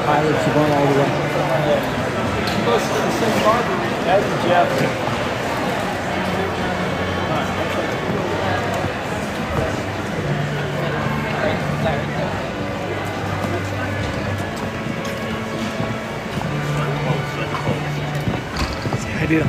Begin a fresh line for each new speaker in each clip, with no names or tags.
Pilots are going all the way.
Close to the same barber as Jeff.
I do.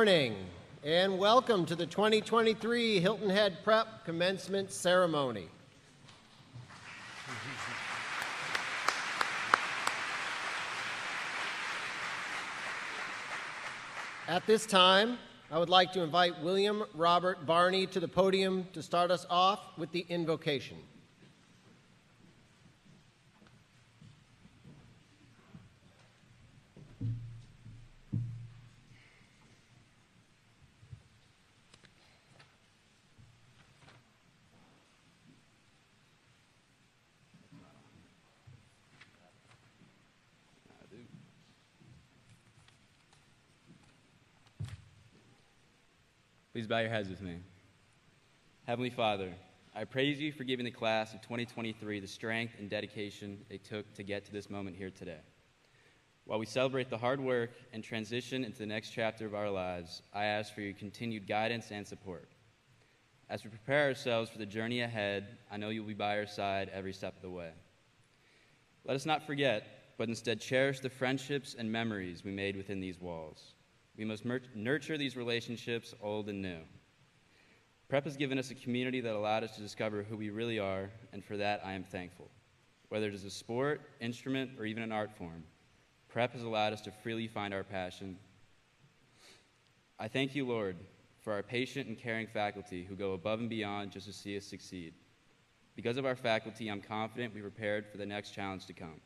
morning and welcome to the 2023 Hilton Head Prep Commencement Ceremony. At this time, I would like to invite William Robert Barney to the podium to start us off with the invocation.
Please bow your heads with me. Heavenly Father, I praise you for giving the class of 2023 the strength and dedication it took to get to this moment here today. While we celebrate the hard work and transition into the next chapter of our lives, I ask for your continued guidance and support. As we prepare ourselves for the journey ahead, I know you'll be by our side every step of the way. Let us not forget, but instead cherish the friendships and memories we made within these walls. We must nurture these relationships, old and new. Prep has given us a community that allowed us to discover who we really are, and for that I am thankful. Whether it is a sport, instrument, or even an art form, Prep has allowed us to freely find our passion. I thank you, Lord, for our patient and caring faculty who go above and beyond just to see us succeed. Because of our faculty, I'm confident we're prepared for the next challenge to come.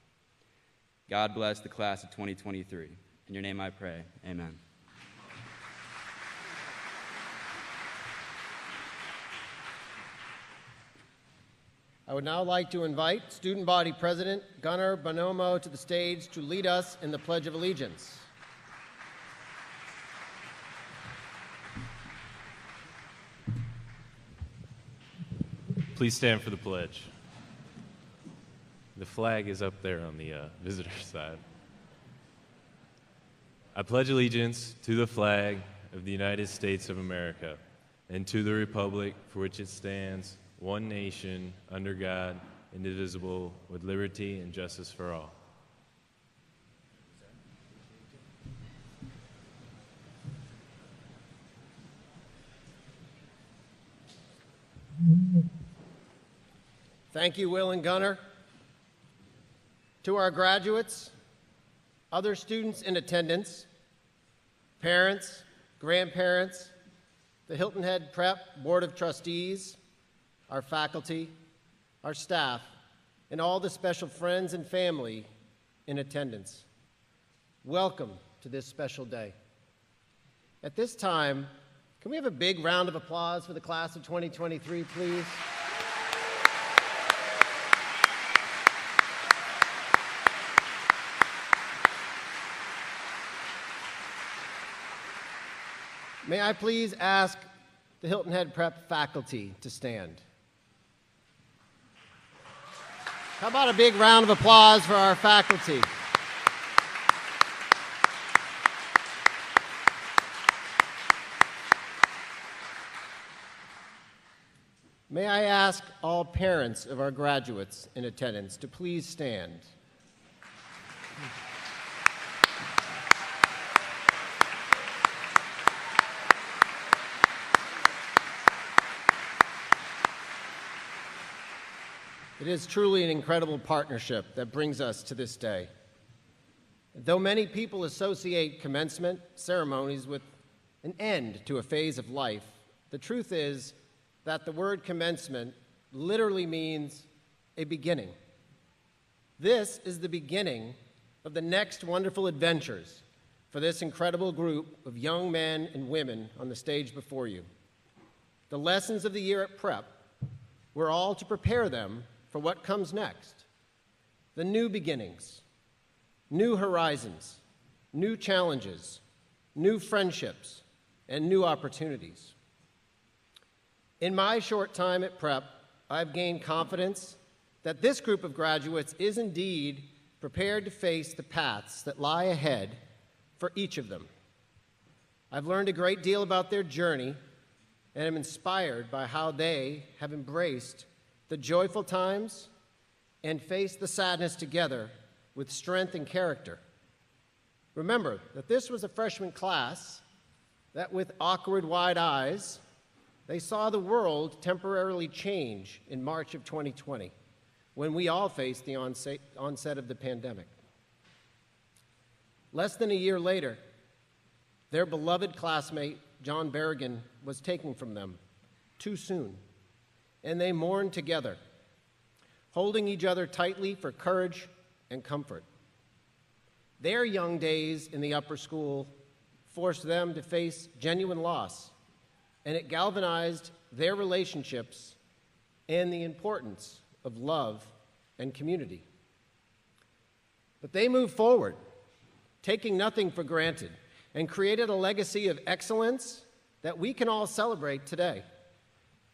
God bless the class of 2023. In your name I pray, amen.
I would now like to invite Student Body President Gunnar Bonomo to the stage to lead us in the Pledge of Allegiance.
Please stand for the pledge. The flag is up there on the visitor side. I pledge allegiance to the flag of the United States of America and to the republic for which it stands, one nation, under God, indivisible, with liberty and justice for all.
Thank you, Will and Gunnar. To our graduates, other students in attendance, parents, grandparents, the Hilton Head Prep Board of Trustees, our faculty, our staff, and all the special friends and family in attendance. Welcome to this special day. At this time, can we have a big round of applause for the class of 2023, please? May I please ask the Hilton Head Prep faculty to stand? How about a big round of applause for our faculty? May I ask all parents of our graduates in attendance to please stand? It is truly an incredible partnership that brings us to this day. Though many people associate commencement ceremonies with an end to a phase of life, the truth is that the word commencement literally means a beginning. This is the beginning of the next wonderful adventures for this incredible group of young men and women on the stage before you. The lessons of the year at Prep were all to prepare them for what comes next. The new beginnings, new horizons, new challenges, new friendships, and new opportunities. In my short time at Prep, I've gained confidence that this group of graduates is indeed prepared to face the paths that lie ahead for each of them. I've learned a great deal about their journey and am inspired by how they have embraced the joyful times and faced the sadness together with strength and character. Remember that this was a freshman class that with awkward wide eyes, they saw the world temporarily change in March of 2020, when we all faced the onset of the pandemic. Less than a year later, their beloved classmate, John Berrigan, was taken from them too soon, and they mourned together, holding each other tightly for courage and comfort. Their young days in the upper school forced them to face genuine loss, and it galvanized their relationships and the importance of love and community. But they moved forward, taking nothing for granted, and created a legacy of excellence that we can all celebrate today.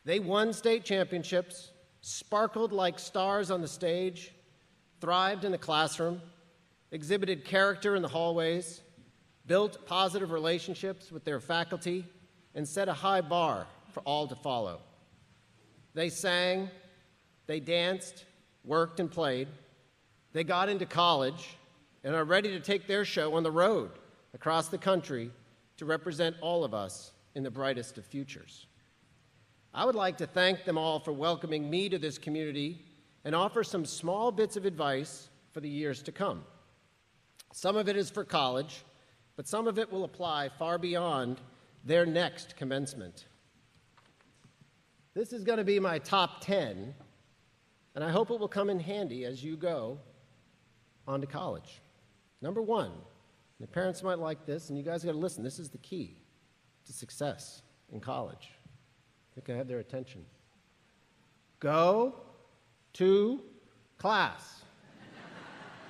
They won state championships, sparkled like stars on the stage, thrived in the classroom, exhibited character in the hallways, built positive relationships with their faculty, and set a high bar for all to follow. They sang, they danced, worked, and played. They got into college and are ready to take their show on the road across the country to represent all of us in the brightest of futures. I would like to thank them all for welcoming me to this community and offer some small bits of advice for the years to come. Some of it is for college, but some of it will apply far beyond their next commencement. This is going to be my top 10, and I hope it will come in handy as you go on to college. Number one, the parents might like this, and you guys got to listen. This is the key to success in college. I think I have their attention. Go to class.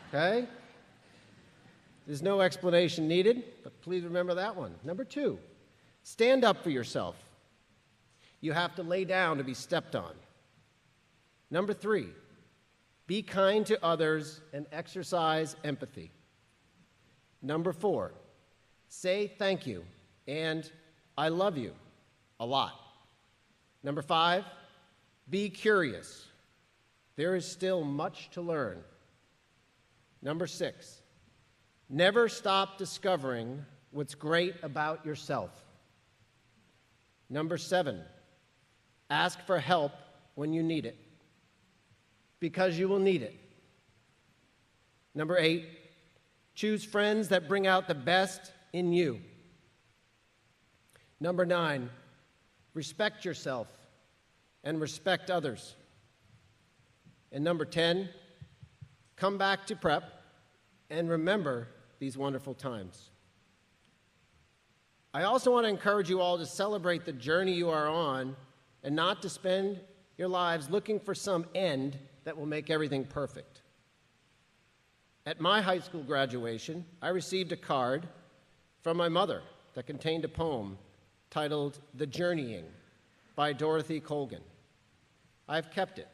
Okay? There's no explanation needed, but please remember that one. Number two, stand up for yourself. You have to lay down to be stepped on. Number three, be kind to others and exercise empathy. Number four, say thank you and I love you a lot. Number five, be curious. There is still much to learn. Number six, never stop discovering what's great about yourself. Number seven, ask for help when you need it, because you will need it. Number eight, choose friends that bring out the best in you. Number nine, respect yourself and respect others. And number 10, come back to prep and remember these wonderful times. I also want to encourage you all to celebrate the journey you are on and not to spend your lives looking for some end that will make everything perfect. At my high school graduation, I received a card from my mother that contained a poem titled The Journeying by Dorothy Colgan. I've kept it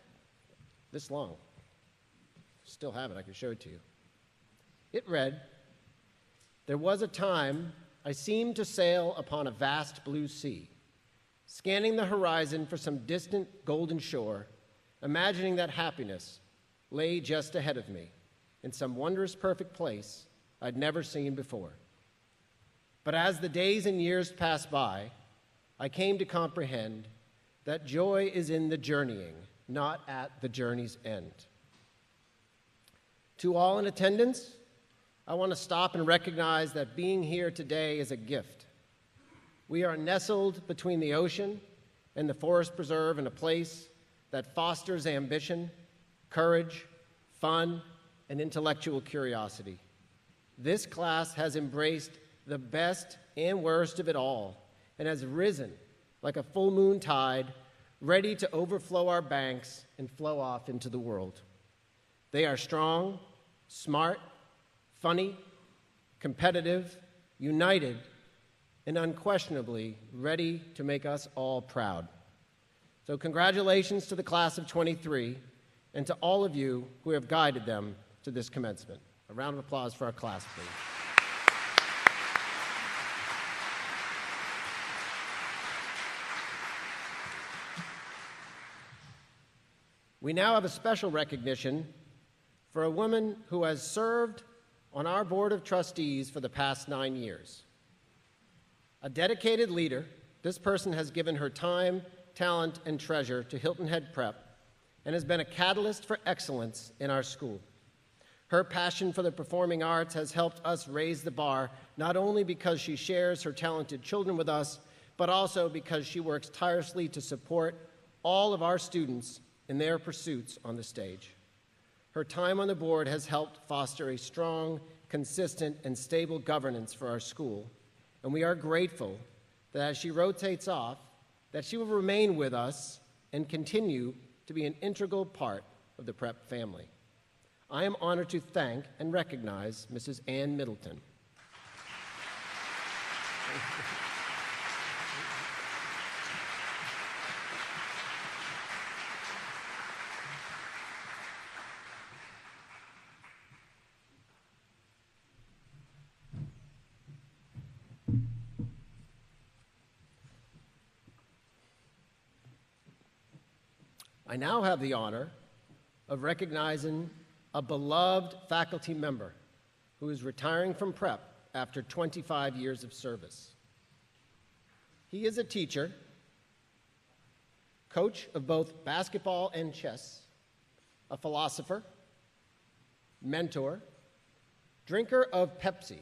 this long. Still have it, I can show it to you. It read, "There was a time I seemed to sail upon a vast blue sea, scanning the horizon for some distant golden shore, imagining that happiness lay just ahead of me in some wondrous perfect place I'd never seen before. But as the days and years passed by, I came to comprehend that joy is in the journeying, not at the journey's end." To all in attendance, I want to stop and recognize that being here today is a gift. We are nestled between the ocean and the forest preserve in a place that fosters ambition, courage, fun, and intellectual curiosity. This class has embraced the best and worst of it all and has risen like a full moon tide, ready to overflow our banks and flow off into the world. They are strong, smart, funny, competitive, united, and unquestionably ready to make us all proud. So congratulations to the class of 23 and to all of you who have guided them to this commencement. A round of applause for our class, please. We now have a special recognition for a woman who has served on our Board of Trustees for the past 9 years. A dedicated leader, this person has given her time, talent, and treasure to Hilton Head Prep and has been a catalyst for excellence in our school. Her passion for the performing arts has helped us raise the bar, not only because she shares her talented children with us, but also because she works tirelessly to support all of our students in their pursuits on the stage. Her time on the board has helped foster a strong, consistent, and stable governance for our school, and we are grateful that as she rotates off, that she will remain with us and continue to be an integral part of the Prep family. I am honored to thank and recognize Mrs. Ann Middleton. I now have the honor of recognizing a beloved faculty member who is retiring from Prep after 25 years of service. He is a teacher, coach of both basketball and chess, a philosopher, mentor, drinker of Pepsi,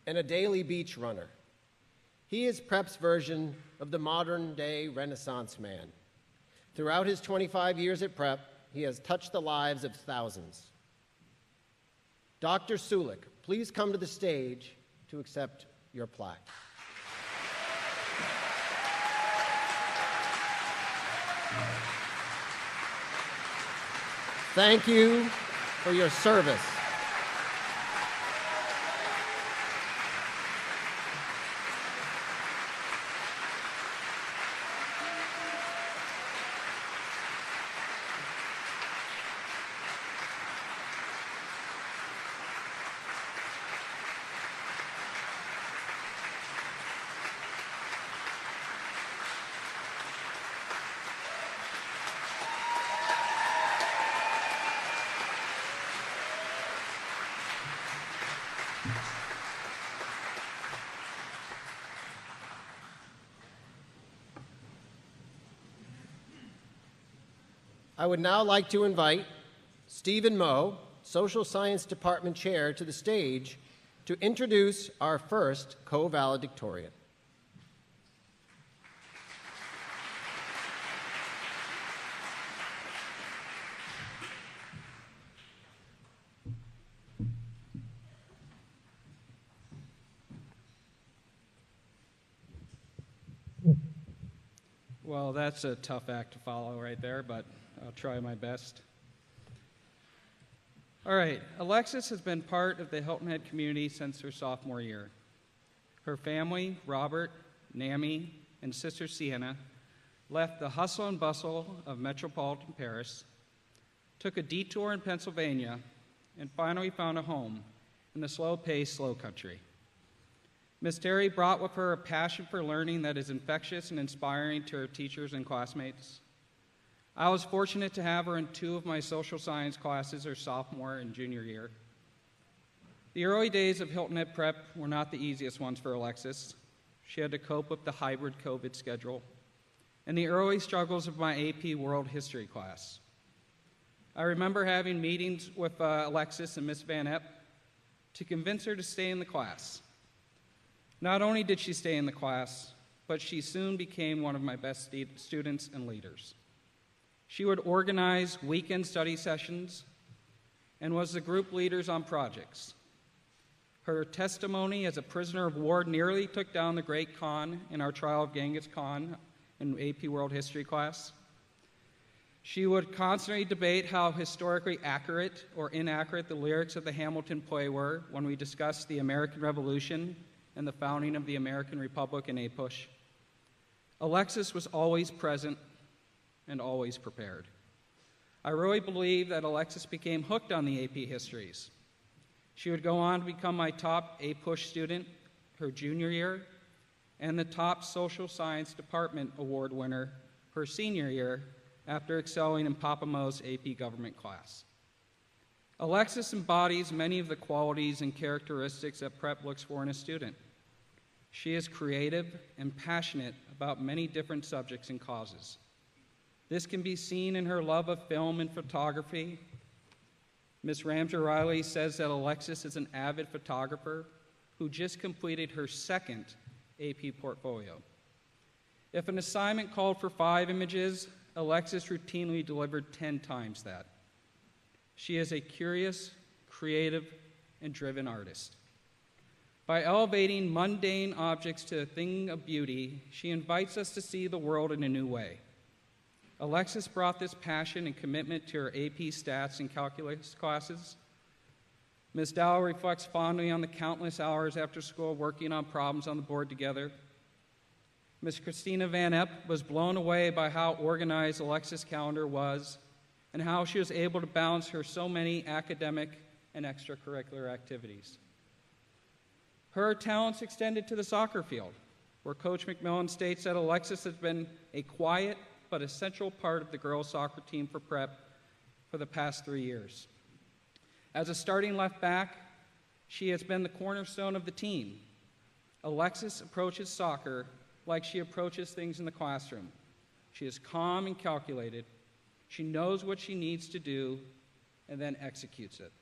and a daily beach runner. He is Prep's version of the modern-day Renaissance man. Throughout his 25 years at Prep, he has touched the lives of thousands. Dr. Sulik, please come to the stage to accept your plaque. Thank you for your service. I would now like to invite Stephen Moe, Social Science Department Chair, to the stage to introduce our first co-valedictorian.
Well, that's a tough act to follow right there, but I'll try my best. All right, Alexis has been part of the Hilton Head community since her sophomore year. Her family, Robert, Nami, and sister Sienna, left the hustle and bustle of metropolitan Paris, took a detour in Pennsylvania, and finally found a home in the slow-paced, slow country. Miss Terry brought with her a passion for learning that is infectious and inspiring to her teachers and classmates. I was fortunate to have her in two of my social science classes her sophomore and junior year. The early days of Hilton Head Prep were not the easiest ones for Alexis. She had to cope with the hybrid COVID schedule and the early struggles of my AP World History class. I remember having meetings with Alexis and Miss Van Epp to convince her to stay in the class. Not only did she stay in the class, but she soon became one of my best students and leaders. She would organize weekend study sessions and was the group leaders on projects. Her testimony as a prisoner of war nearly took down the Great Khan in our trial of Genghis Khan in AP World History class. She would constantly debate how historically accurate or inaccurate the lyrics of the Hamilton play were when we discussed the American Revolution and the founding of the American Republic in APUSH. Alexis was always present and always prepared. I really believe that Alexis became hooked on the AP histories. She would go on to become my top APUSH student her junior year and the top social science department award winner her senior year after excelling in Papa Mo's AP government class. Alexis embodies many of the qualities and characteristics that Prep looks for in a student. She is creative and passionate about many different subjects and causes. This can be seen in her love of film and photography. Ms. Ramsey Riley says that Alexis is an avid photographer who just completed her second AP portfolio. If an assignment called for 5 images, Alexis routinely delivered 10 times that. She is a curious, creative, and driven artist. By elevating mundane objects to a thing of beauty, she invites us to see the world in a new way. Alexis brought this passion and commitment to her AP stats and calculus classes. Ms. Dow reflects fondly on the countless hours after school working on problems on the board together. Ms. Christina Van Epp was blown away by how organized Alexis' calendar was and how she was able to balance her so many academic and extracurricular activities. Her talents extended to the soccer field, where Coach McMillan states that Alexis has been a quiet but essential part of the girls' soccer team for prep for the past 3 years. As a starting left back, she has been the cornerstone of the team. Alexis approaches soccer like she approaches things in the classroom. She is calm and calculated. She knows what she needs to do and then executes it.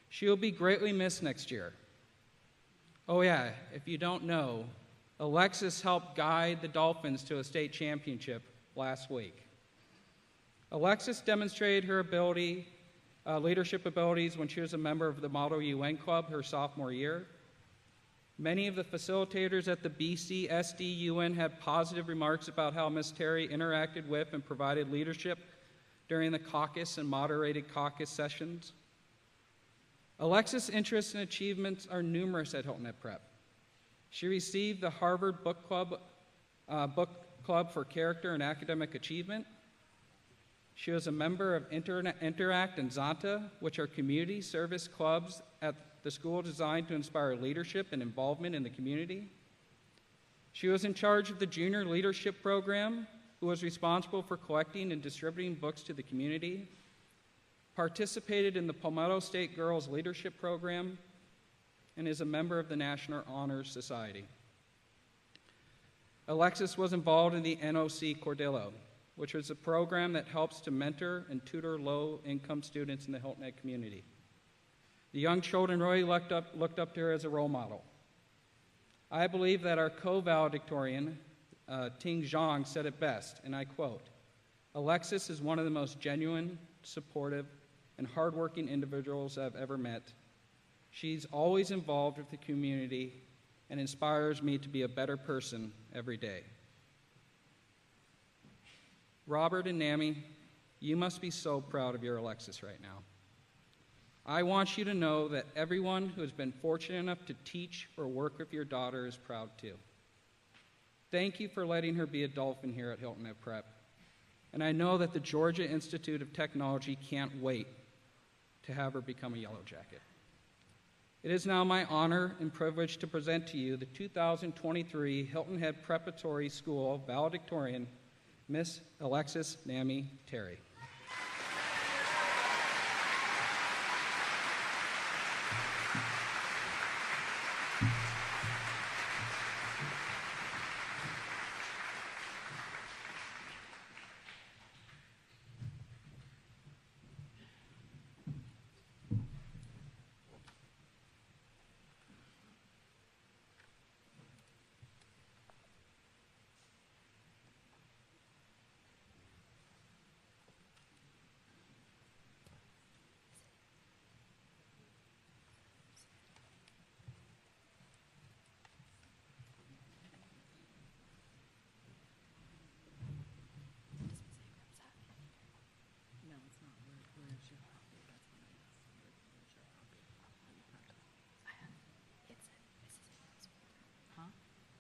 She will be greatly missed next year. Oh yeah, if you don't know, Alexis helped guide the Dolphins to a state championship last week. Alexis demonstrated her leadership abilities when she was a member of the Model UN Club her sophomore year. Many of the facilitators at the BC SDUN had positive remarks about how Ms. Terry interacted with and provided leadership during the caucus and moderated caucus sessions. Alexis' interests and achievements are numerous at Hilton at Prep. She received the Harvard Book Club for Character and Academic Achievement. She was a member of Interact and Zonta, which are community service clubs at the school designed to inspire leadership and involvement in the community. She was in charge of the Junior Leadership Program, who was responsible for collecting and distributing books to the community, participated in the Palmetto State Girls Leadership Program, and is a member of the National Honor Society. Alexis was involved in the NOC Cordillo, which was a program that helps to mentor and tutor low-income students in the Hilton Head community. The young children really looked up to her as a role model. I believe that our co-valedictorian, Ting Zhang, said it best, and I quote, "Alexis is one of the most genuine, supportive, and hardworking individuals I've ever met. She's always involved with the community and inspires me to be a better person every day." Robert and Nami, you must be so proud of your Alexis right now. I want you to know that everyone who has been fortunate enough to teach or work with your daughter is proud too. Thank you for letting her be a Dolphin here at Hilton at Prep. And I know that the Georgia Institute of Technology can't wait to have her become a Yellow Jacket. It is now my honor and privilege to present to you the 2023 Hilton Head Preparatory School valedictorian, Miss Alexis Nami Terry.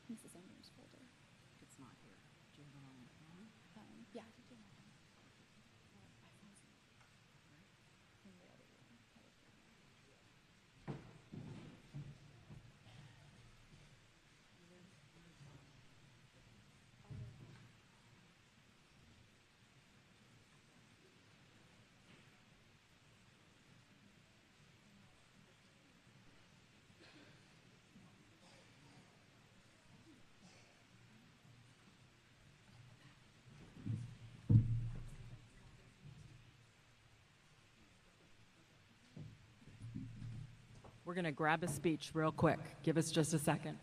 Mrs. Ingram's folder. It's not here. Do you have it on your phone? Yeah, I do. In the other room. We're going to grab a speech real quick. Give us just a second.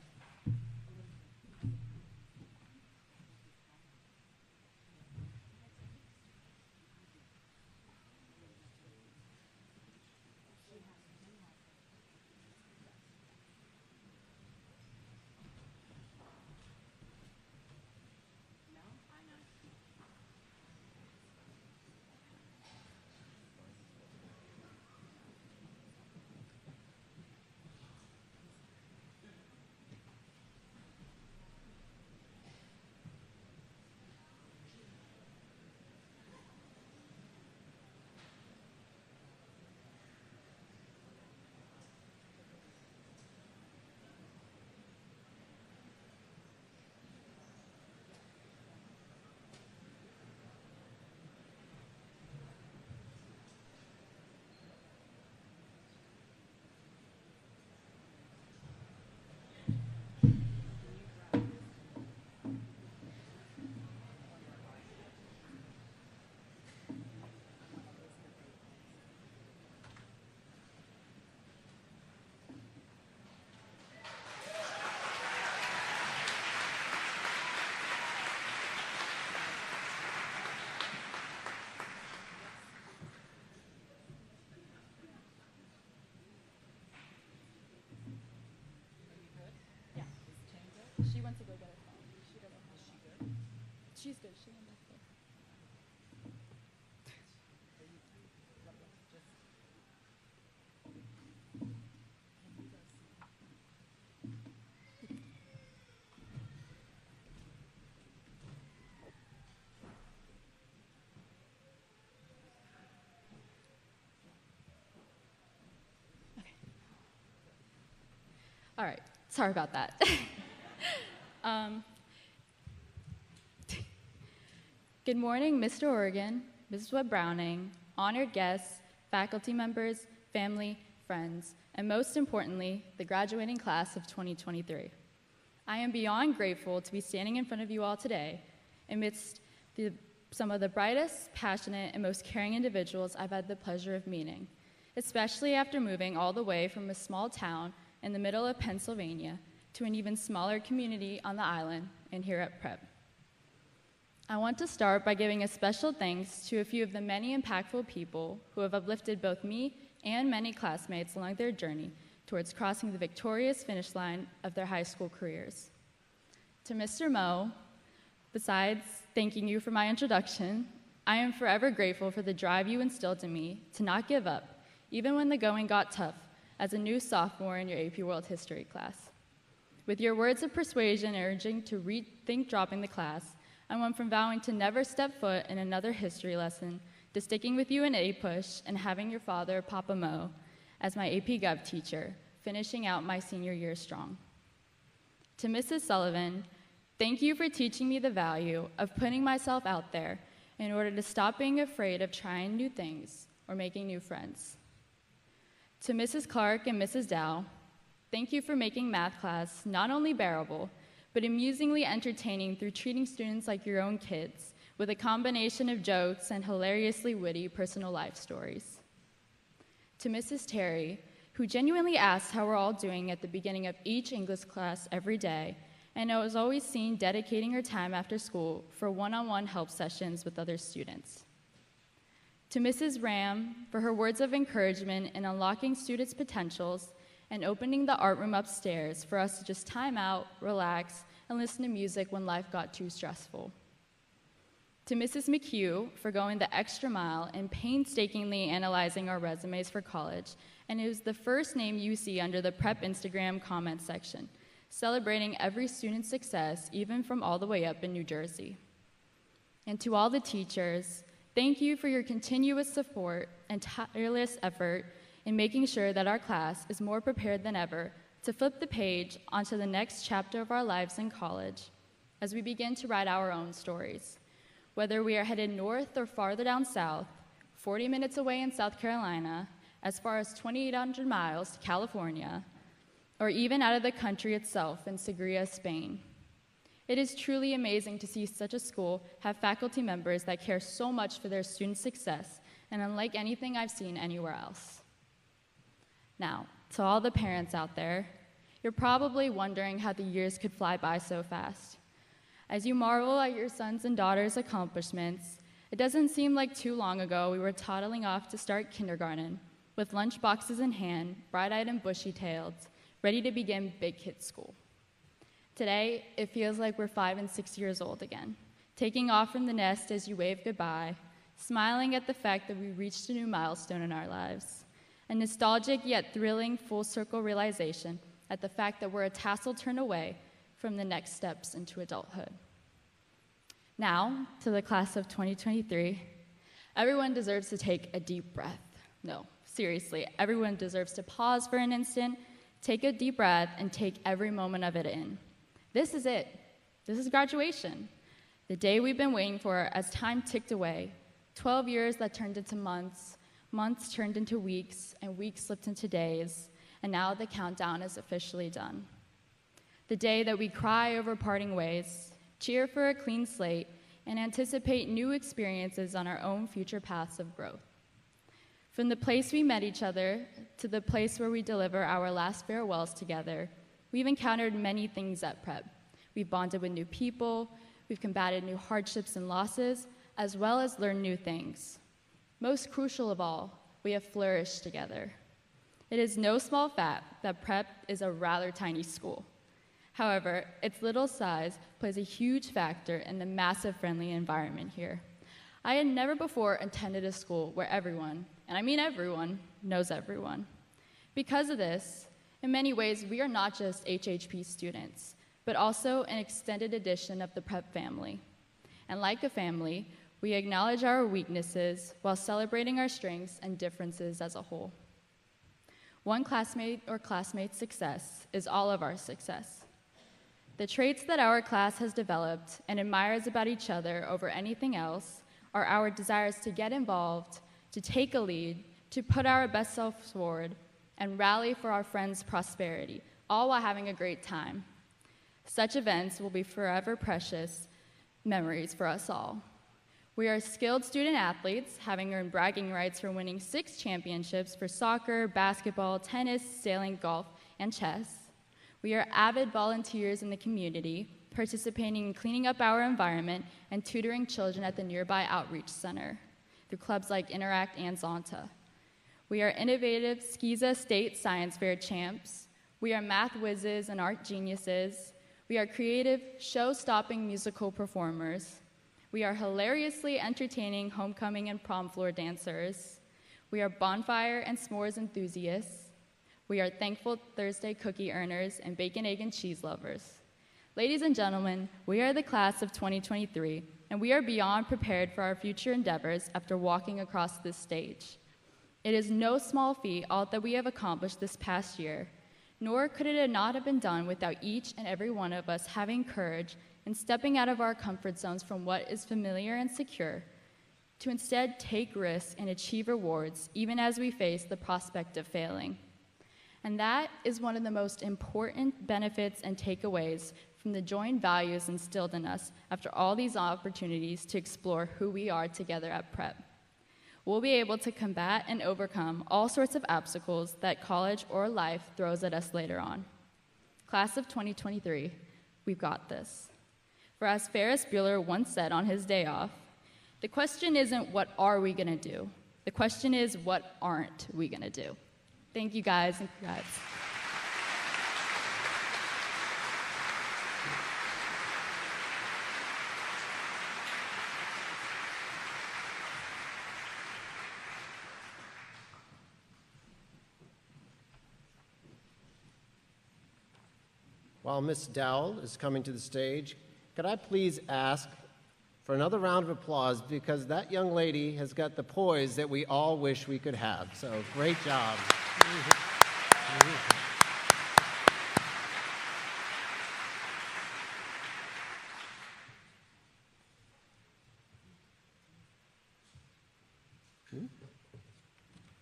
She went to go get her phone. She doesn't have. Is she good? She's good. She went back there. Okay. All right. Sorry about that. Good morning, Mr. Oregon, Mrs. Webb-Browning, honored guests, faculty members, family, friends, and most importantly, the graduating class of 2023. I am beyond grateful to be standing in front of you all today amidst some of the brightest, passionate, and most caring individuals I've had the pleasure of meeting, especially after moving all the way from a small town in the middle of Pennsylvania to an even smaller community on the island and here at Prep. I want to start by giving a special thanks to a few of the many impactful people who have uplifted both me and many classmates along their journey towards crossing the victorious finish line of their high school careers. To Mr. Moe, besides thanking you for my introduction, I am forever grateful for the drive you instilled in me to not give up, even when the going got tough as a new sophomore in your AP World History class. With your words of persuasion urging to rethink dropping the class, I went from vowing to never step foot in another history lesson to sticking with you in APUSH and having your father, Papa Mo, as my AP Gov teacher, finishing out my senior year strong. To Mrs. Sullivan, thank you for teaching me the value of putting myself out there in order to stop being afraid of trying new things or making new friends. To Mrs. Clark and Mrs. Dow, thank you for making math class not only bearable, but amusingly entertaining through treating students like your own kids with a combination of jokes and hilariously witty personal life stories. To Mrs. Terry, who genuinely asks how we're all doing at the beginning of each English class every day, and I was always seen dedicating her time after school for one-on-one help sessions with other students. To Mrs. Ram, for her words of encouragement in unlocking students' potentials and opening the art room upstairs for us to just time out, relax, and listen to music when life got too stressful. To Mrs. McHugh for going the extra mile and painstakingly analyzing our resumes for college, and it was the first name you see under the Prep Instagram comment section, celebrating every student's success, even from all the way up in New Jersey. And to all the teachers, thank you for your continuous support and tireless effort in making sure that our class is more prepared than ever to flip the page onto the next chapter of our lives in college as we begin to write our own stories. Whether we are headed north or farther down south, 40 minutes away in South Carolina, as far as 2,800 miles to California, or even out of the country itself in Segria, Spain. It is truly amazing to see such a school have faculty members that care so much for their students' success, and unlike anything I've seen anywhere else. Now, To all the parents out there, you're probably wondering how the years could fly by so fast. As you marvel at your sons and daughters' accomplishments, it doesn't seem like too long ago we were toddling off to start kindergarten, with lunch boxes in hand, bright-eyed and bushy-tailed, ready to begin big kid school. Today, it feels like we're 5 and 6 years old again, taking off from the nest as you wave goodbye, smiling at the fact that we reached a new milestone in our lives, a nostalgic yet thrilling full-circle realization at the fact that we're a tassel turn away from the next steps into adulthood. Now, to the class of 2023, everyone deserves to take a deep breath. No, seriously, everyone deserves to pause for an instant, take a deep breath, and take every moment of it in. This is it. This is graduation. The day we've been waiting for as time ticked away. 12 years that turned into months, months turned into weeks, and weeks slipped into days, and now the countdown is officially done. The day that we cry over parting ways, cheer for a clean slate, and anticipate new experiences on our own future paths of growth. From the place we met each other to the place where we deliver our last farewells together, we've encountered many things at Prep. We've bonded with new people, we've combated new hardships and losses, as well as learned new things. Most crucial of all, we have flourished together. It is no small fact that Prep is a rather tiny school. However, its little size plays a huge factor in the massive friendly environment here. I had never before attended a school where everyone, and I mean everyone, knows everyone. Because of this, in many ways, we are not just HHP students, but also an extended edition of the Prep family. And like a family, we acknowledge our weaknesses while celebrating our strengths and differences as a whole. One classmate or classmate's success is all of our success. The traits that our class has developed and admires about each other over anything else are our desires to get involved, to take a lead, to put our best selves forward, and rally for our friends' prosperity, all while having a great time. Such events will be forever precious memories for us all. We are skilled student athletes, having earned bragging rights for winning 6 championships for soccer, basketball, tennis, sailing, golf, and chess. We are avid volunteers in the community, participating in cleaning up our environment and tutoring children at the nearby outreach center through clubs like Interact and Zonta. We are innovative SCISA State Science Fair champs. We are math whizzes and art geniuses. We are creative, show-stopping musical performers. We are hilariously entertaining homecoming and prom floor dancers. We are bonfire and s'mores enthusiasts. We are thankful Thursday cookie earners and bacon, egg, and cheese lovers. Ladies and gentlemen, we are the class of 2023, and we are beyond prepared for our future endeavors after walking across this stage. It is no small feat all that we have accomplished this past year, nor could it not have been done without each and every one of us having courage and stepping out of our comfort zones from what is familiar and secure, to instead take risks and achieve rewards, even as we face the prospect of failing. And that is one of the most important benefits and takeaways from the joint values instilled in us after all these opportunities to explore who we are together at Prep. We'll be able to combat and overcome all sorts of obstacles that college or life throws at us later on. Class of 2023, we've got this. For as Ferris Bueller once said on his day off, the question isn't what are we gonna do? The question is what aren't we gonna do? Thank you guys and congrats.
While Ms. Dowell is coming to the stage, could I please ask for another round of applause because that young lady has got the poise that we all wish we could have. So great job.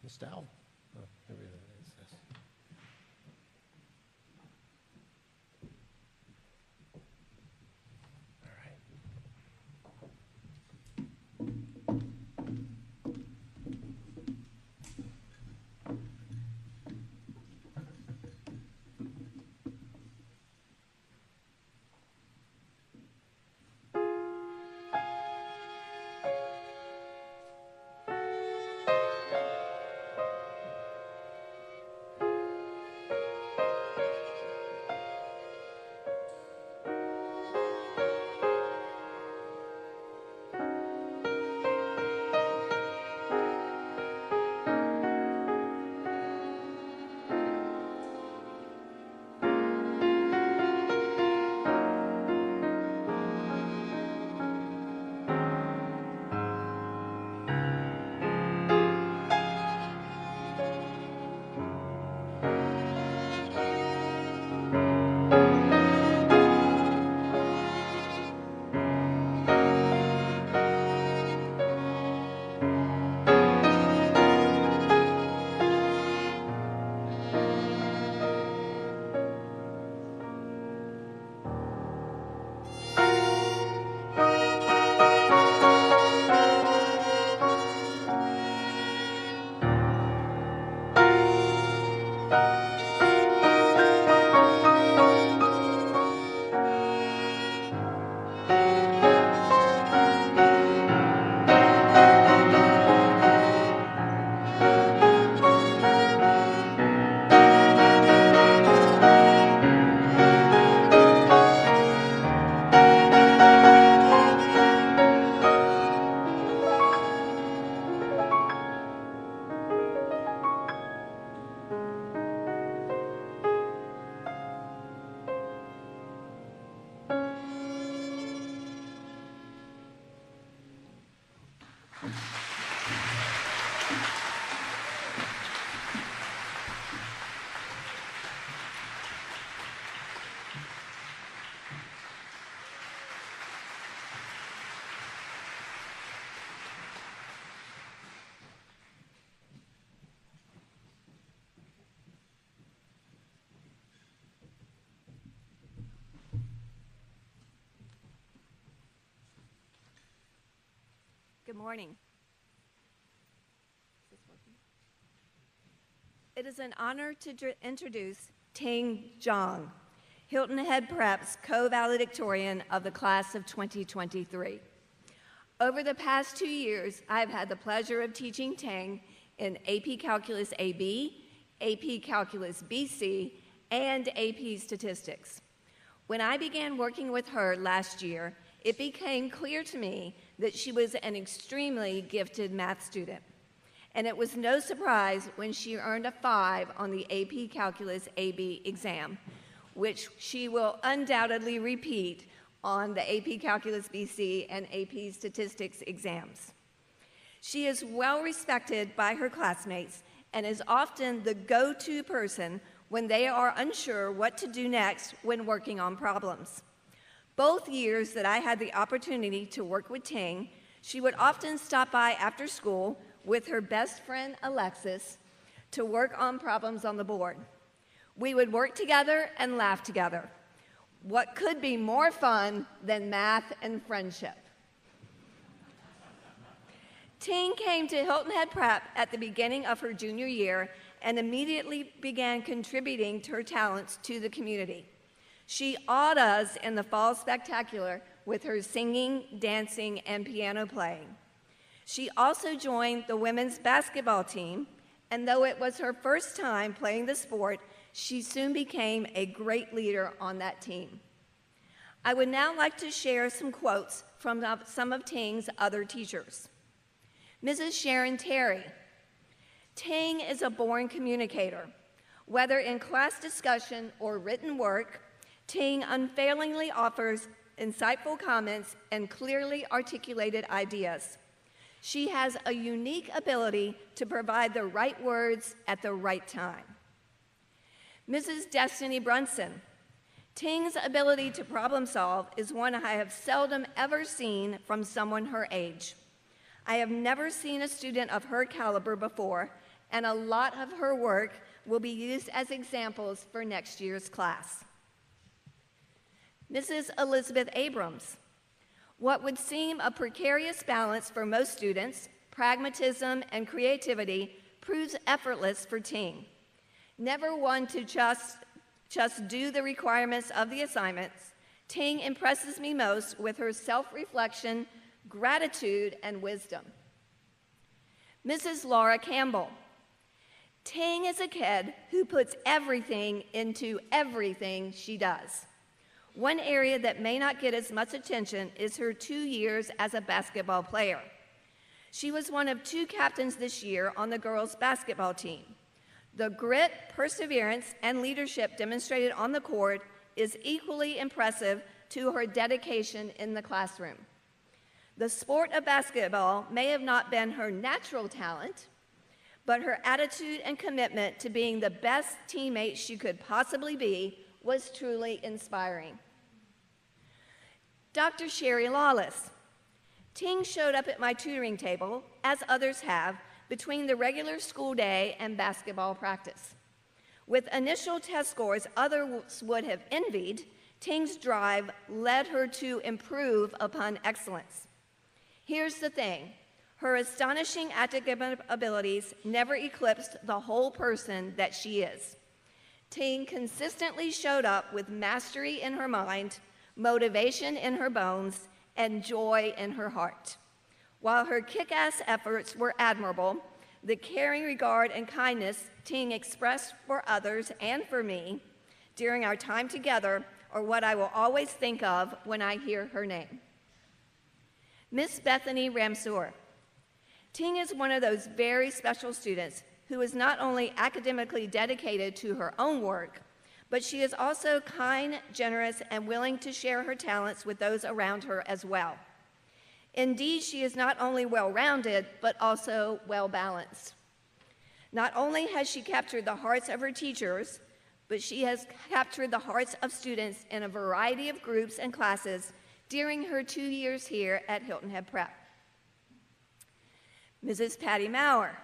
Ms. Dowell. Oh, here we go.
Good morning. It is an honor to introduce Ting Zhang, Hilton Head Prep's co-valedictorian of the class of 2023. Over the past 2 years, I've had the pleasure of teaching Ting in AP Calculus AB, AP Calculus BC, and AP Statistics. When I began working with her last year, it became clear to me that she was an extremely gifted math student. And it was no surprise when she earned a 5 on the AP Calculus AB exam, which she will undoubtedly repeat on the AP Calculus BC and AP Statistics exams. She is well respected by her classmates and is often the go-to person when they are unsure what to do next when working on problems. Both years that I had the opportunity to work with Ting, she would often stop by after school with her best friend Alexis to work on problems on the board. We would work together and laugh together. What could be more fun than math and friendship? Ting came to Hilton Head Prep at the beginning of her junior year and immediately began contributing her talents to the community. She awed us in the Fall Spectacular with her singing, dancing, and piano playing. She also joined the women's basketball team, and though it was her first time playing the sport, she soon became a great leader on that team. I would now like to share some quotes from some of Ting's other teachers. Mrs. Sharon Terry. Ting is a born communicator. Whether in class discussion or written work, Ting unfailingly offers insightful comments and clearly articulated ideas. She has a unique ability to provide the right words at the right time. Mrs. Destiny Brunson. Ting's ability to problem solve is one I have seldom ever seen from someone her age. I have never seen a student of her caliber before, and a lot of her work will be used as examples for next year's class. Mrs. Elizabeth Abrams. What would seem a precarious balance for most students, pragmatism and creativity, proves effortless for Ting. Never one to just do the requirements of the assignments, Ting impresses me most with her self-reflection, gratitude, and wisdom. Mrs. Laura Campbell. Ting is a kid who puts everything into everything she does. One area that may not get as much attention is her 2 years as a basketball player. She was one of 2 captains this year on the girls' basketball team. The grit, perseverance, and leadership demonstrated on the court is equally impressive to her dedication in the classroom. The sport of basketball may have not been her natural talent, but her attitude and commitment to being the best teammate she could possibly be was truly inspiring. Dr. Sherry Lawless. Ting showed up at my tutoring table, as others have, between the regular school day and basketball practice. With initial test scores others would have envied, Ting's drive led her to improve upon excellence. Here's the thing. Her astonishing academic abilities never eclipsed the whole person that she is. Ting consistently showed up with mastery in her mind, motivation in her bones, and joy in her heart. While her kick-ass efforts were admirable, the caring regard and kindness Ting expressed for others and for me during our time together are what I will always think of when I hear her name. Miss Bethany Ramsour. Ting is one of those very special students who is not only academically dedicated to her own work, but she is also kind, generous, and willing to share her talents with those around her as well. Indeed, she is not only well-rounded, but also well-balanced. Not only has she captured the hearts of her teachers, but she has captured the hearts of students in a variety of groups and classes during her 2 years here at Hilton Head Prep. Mrs. Patty Maurer.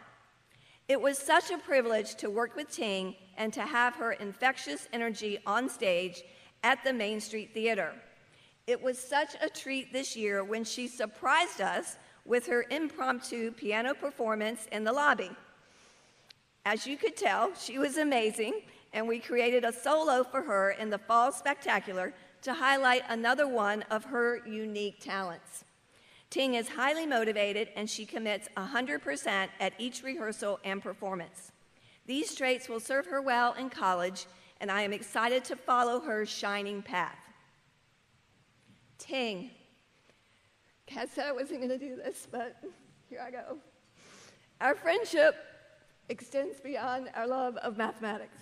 It was such a privilege to work with Ting and to have her infectious energy on stage at the Main Street Theater. It was such a treat this year when she surprised us with her impromptu piano performance in the lobby. As you could tell, she was amazing, and we created a solo for her in the Fall Spectacular to highlight another one of her unique talents. Ting is highly motivated, and she commits 100% at each rehearsal and performance. These traits will serve her well in college, and I am excited to follow her shining path. Ting. I said I wasn't going to do this, but here I go. Our friendship extends beyond our love of mathematics.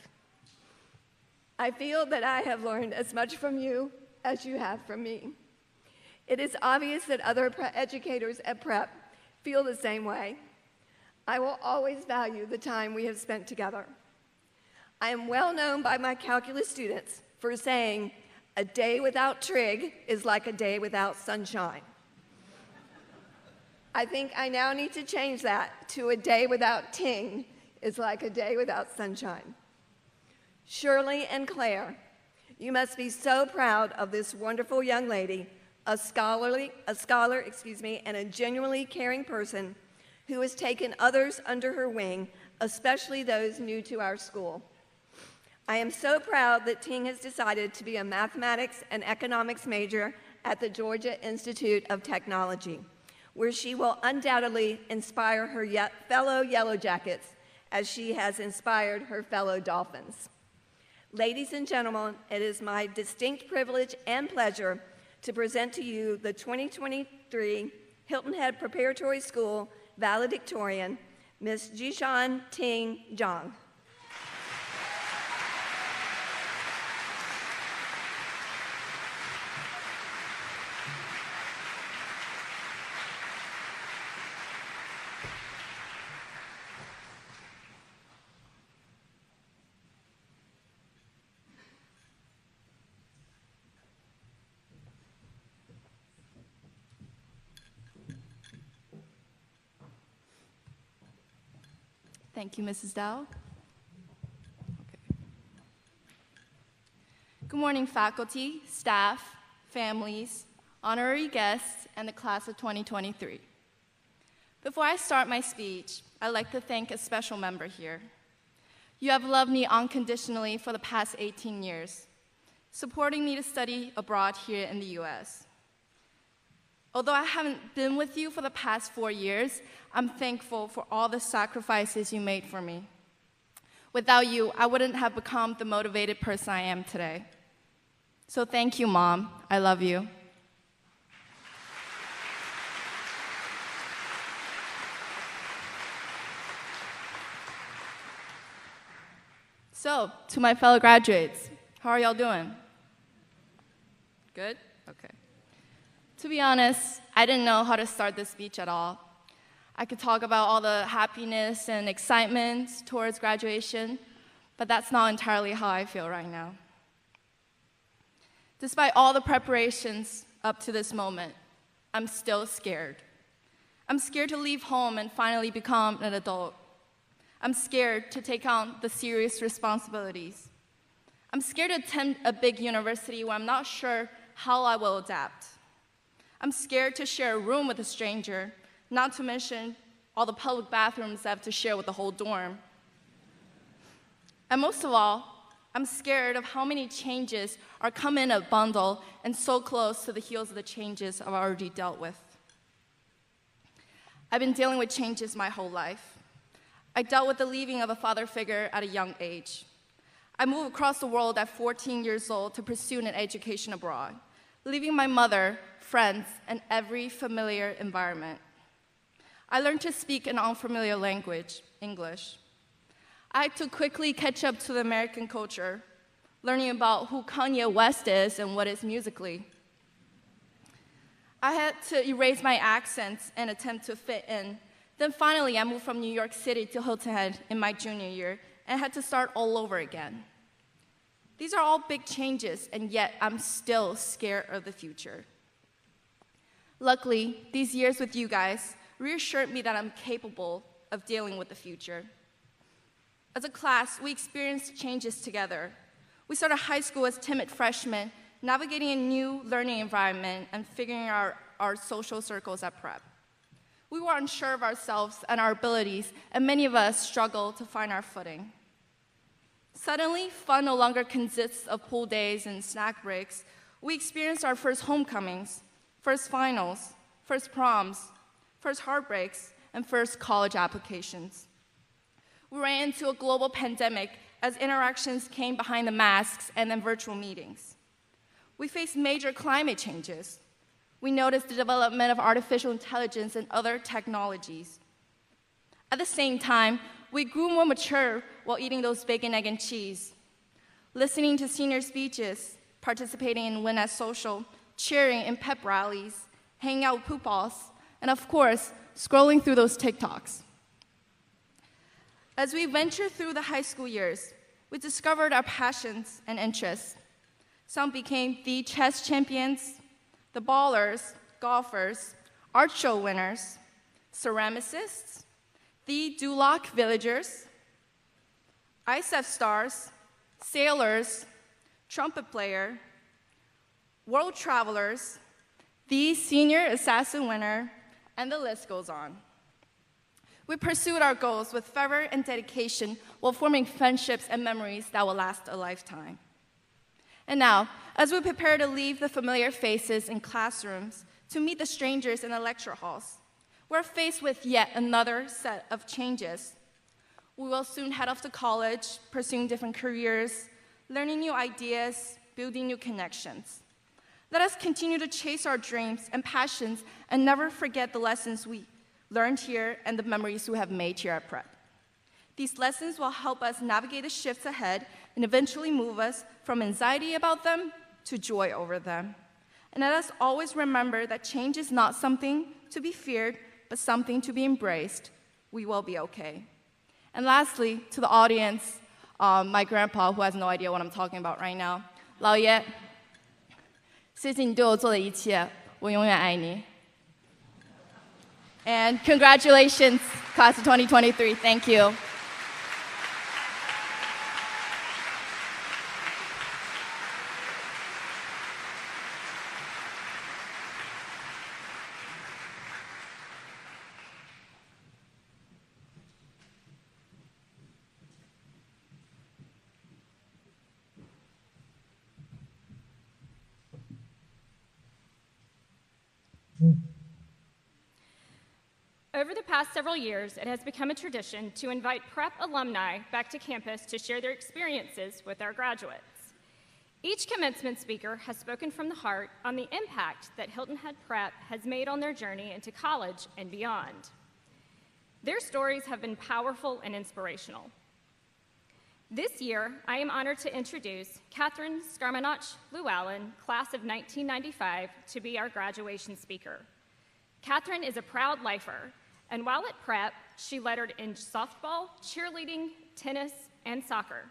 I feel that I have learned as much from you as you have from me. It is obvious that other educators at Prep feel the same way. I will always value the time we have spent together. I am well known by my calculus students for saying, a day without trig is like a day without sunshine. I think I now need to change that to a day without Ting is like a day without sunshine. Shirley and Claire, you must be so proud of this wonderful young lady, a scholar, and a genuinely caring person who has taken others under her wing, especially those new to our school. I am so proud that Ting has decided to be a mathematics and economics major at the Georgia Institute of Technology, where she will undoubtedly inspire her fellow Yellow Jackets as she has inspired her fellow Dolphins. Ladies and gentlemen, it is my distinct privilege and pleasure to present to you the 2023 Hilton Head Preparatory School valedictorian, Ms. Jishan Ting Zhang.
Thank you, Mrs. Dow. Okay. Good morning, faculty, staff, families, honorary guests, and the class of 2023. Before I start my speech, I'd like to thank a special member here. You have loved me unconditionally for the past 18 years, supporting me to study abroad here in the US. Although I haven't been with you for the past 4 years, I'm thankful for all the sacrifices you made for me. Without you, I wouldn't have become the motivated person I am today. So thank you, Mom. I love you. So, to my fellow graduates, how are y'all doing? Good? Okay. To be honest, I didn't know how to start this speech at all. I could talk about all the happiness and excitement towards graduation, but that's not entirely how I feel right now. Despite all the preparations up to this moment, I'm still scared. I'm scared to leave home and finally become an adult. I'm scared to take on the serious responsibilities. I'm scared to attend a big university where I'm not sure how I will adapt. I'm scared to share a room with a stranger, not to mention all the public bathrooms I have to share with the whole dorm. And most of all, I'm scared of how many changes are coming in a bundle and so close to the heels of the changes I've already dealt with. I've been dealing with changes my whole life. I dealt with the leaving of a father figure at a young age. I moved across the world at 14 years old to pursue an education abroad, leaving my mother, friends, and every familiar environment. I learned to speak an unfamiliar language, English. I had to quickly catch up to the American culture, learning about who Kanye West is and what is Musically. I had to erase my accents and attempt to fit in. Then finally, I moved from New York City to Hilton Head in my junior year and had to start all over again. These are all big changes, and yet I'm still scared of the future. Luckily, these years with you guys reassured me that I'm capable of dealing with the future. As a class, we experienced changes together. We started high school as timid freshmen, navigating a new learning environment and figuring out our social circles at prep. We were unsure of ourselves and our abilities, and many of us struggled to find our footing. Suddenly, fun no longer consists of pool days and snack breaks. We experienced our first homecomings, first finals, first proms, first heartbreaks, and first college applications. We ran into a global pandemic as interactions came behind the masks and then virtual meetings. We faced major climate changes. We noticed the development of artificial intelligence and other technologies. At the same time, we grew more mature while eating those bacon, egg, and cheese, listening to senior speeches, participating in Win at Social, cheering in pep rallies, hanging out with poop balls, and of course, scrolling through those TikToks. As we ventured through the high school years, we discovered our passions and interests. Some became the chess champions, the ballers, golfers, art show winners, ceramicists, the Duloc villagers, ISF stars, sailors, trumpet player, world travelers, the senior assassin winner, and the list goes on. We pursued our goals with fervor and dedication while forming friendships and memories that will last a lifetime. And now, as we prepare to leave the familiar faces in classrooms to meet the strangers in the lecture halls, we're faced with yet another set of changes. We will soon head off to college, pursuing different careers, learning new ideas, building new connections. Let us continue to chase our dreams and passions and never forget the lessons we learned here and the memories we have made here at Prep. These lessons will help us navigate the shifts ahead and eventually move us from anxiety about them to joy over them. And let us always remember that change is not something to be feared, but something to be embraced. We will be okay. And lastly, to the audience, my grandpa, who has no idea what I'm talking about right now, 老爷，谢谢你对我做的一切，我永远爱你。And congratulations, class of 2023. Thank you.
Over the past several years, it has become a tradition to invite Prep alumni back to campus to share their experiences with our graduates. Each commencement speaker has spoken from the heart on the impact that Hilton Head Prep has made on their journey into college and beyond. Their stories have been powerful and inspirational. This year, I am honored to introduce Catherine Skarmanach Llewellyn, class of 1995, to be our graduation speaker. Catherine is a proud lifer, and while at Prep, she lettered in softball, cheerleading, tennis, and soccer.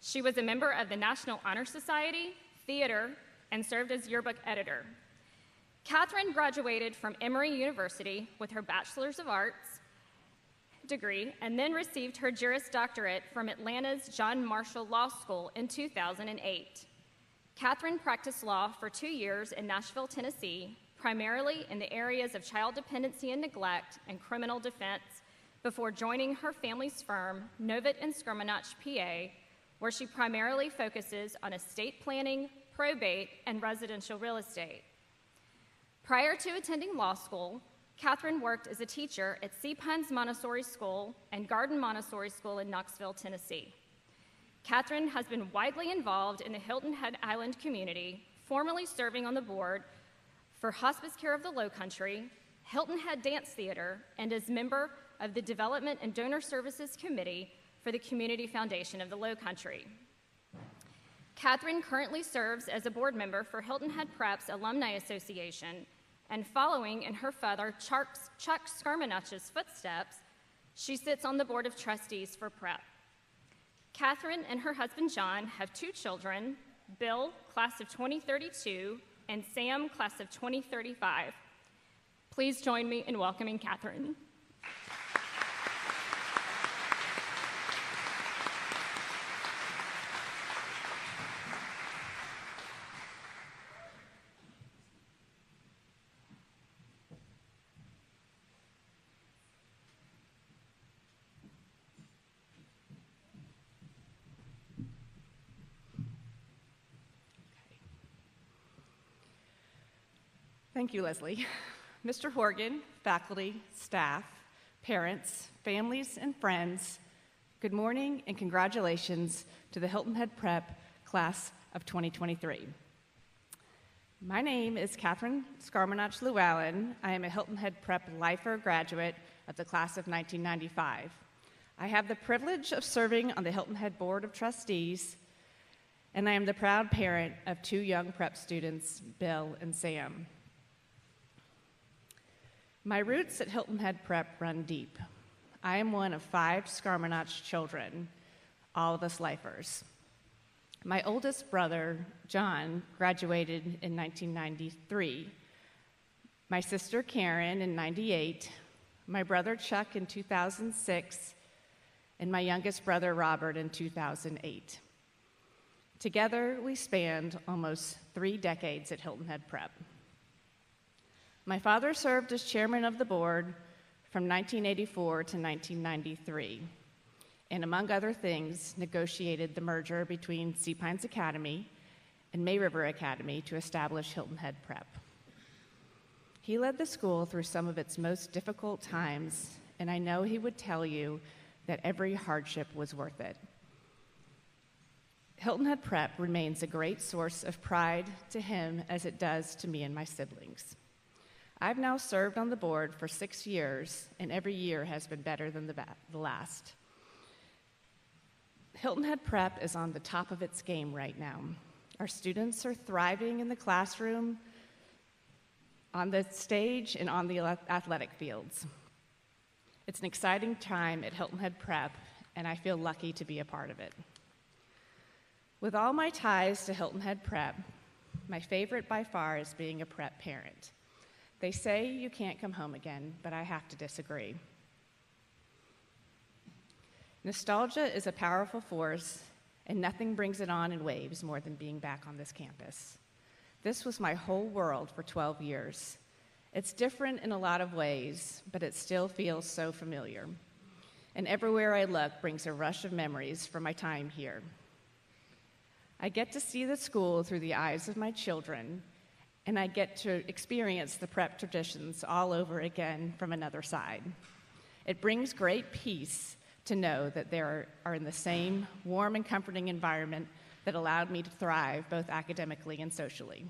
She was a member of the National Honor Society, theater, and served as yearbook editor. Catherine graduated from Emory University with her Bachelor's of Arts degree and then received her Juris Doctorate from Atlanta's John Marshall Law School in 2008. Catherine practiced law for 2 years in Nashville, Tennessee, primarily in the areas of child dependency and neglect and criminal defense, before joining her family's firm, Novitt and Skarmanach, PA, where she primarily focuses on estate planning, probate, and residential real estate. Prior to attending law school, Catherine worked as a teacher at Sea Pines Montessori School and Garden Montessori School in Knoxville, Tennessee. Catherine has been widely involved in the Hilton Head Island community, formerly serving on the board for Hospice Care of the Lowcountry, Hilton Head Dance Theater, and as member of the Development and Donor Services Committee for the Community Foundation of the Lowcountry. Catherine currently serves as a board member for Hilton Head Prep's Alumni Association and following in her father Chuck Skarmanach's footsteps, she sits on the Board of Trustees for Prep. Catherine and her husband John have 2 children, Bill, class of 2032, and Sam, class of 2035. Please join me in welcoming Catherine.
Thank you, Leslie. Mr. Horgan, faculty, staff, parents, families, and friends, good morning and congratulations to the Hilton Head Prep class of 2023. My name is Catherine Skarmanach Llewellyn. I am a Hilton Head Prep Lifer graduate of the class of 1995. I have the privilege of serving on the Hilton Head Board of Trustees, and I am the proud parent of 2 young prep students, Bill and Sam. My roots at Hilton Head Prep run deep. I am one of 5 Skarmanach children, all of us lifers. My oldest brother, John, graduated in 1993. My sister, Karen, in 98. My brother, Chuck, in 2006. And my youngest brother, Robert, in 2008. Together, we spanned almost 3 decades at Hilton Head Prep. My father served as chairman of the board from 1984 to 1993, and among other things, negotiated the merger between Sea Pines Academy and May River Academy to establish Hilton Head Prep. He led the school through some of its most difficult times, and I know he would tell you that every hardship was worth it. Hilton Head Prep remains a great source of pride to him as it does to me and my siblings. I've now served on the board for 6 years, and every year has been better than the last. Hilton Head Prep is on the top of its game right now. Our students are thriving in the classroom, on the stage, and on the athletic fields. It's an exciting time at Hilton Head Prep, and I feel lucky to be a part of it. With all my ties to Hilton Head Prep, my favorite by far is being a prep parent. They say you can't come home again, but I have to disagree. Nostalgia is a powerful force, and nothing brings it on in waves more than being back on this campus. This was my whole world for 12 years. It's different in a lot of ways, but it still feels so familiar. And everywhere I look brings a rush of memories from my time here. I get to see the school through the eyes of my children, and I get to experience the prep traditions all over again from another side. It brings great peace to know that they are in the same warm and comforting environment that allowed me to thrive both academically and socially.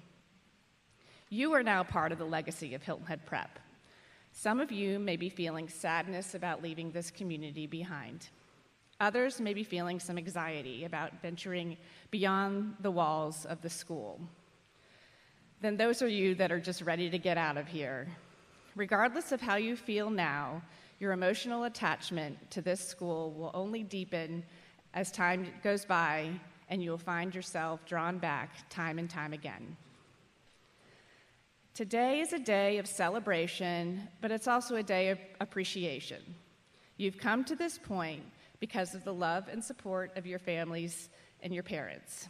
You are now part of the legacy of Hilton Head Prep. Some of you may be feeling sadness about leaving this community behind. Others may be feeling some anxiety about venturing beyond the walls of the school. Then those are you that are just ready to get out of here. Regardless of how you feel now, your emotional attachment to this school will only deepen as time goes by, and you will find yourself drawn back time and time again. Today is a day of celebration, but it's also a day of appreciation. You've come to this point because of the love and support of your families and your parents.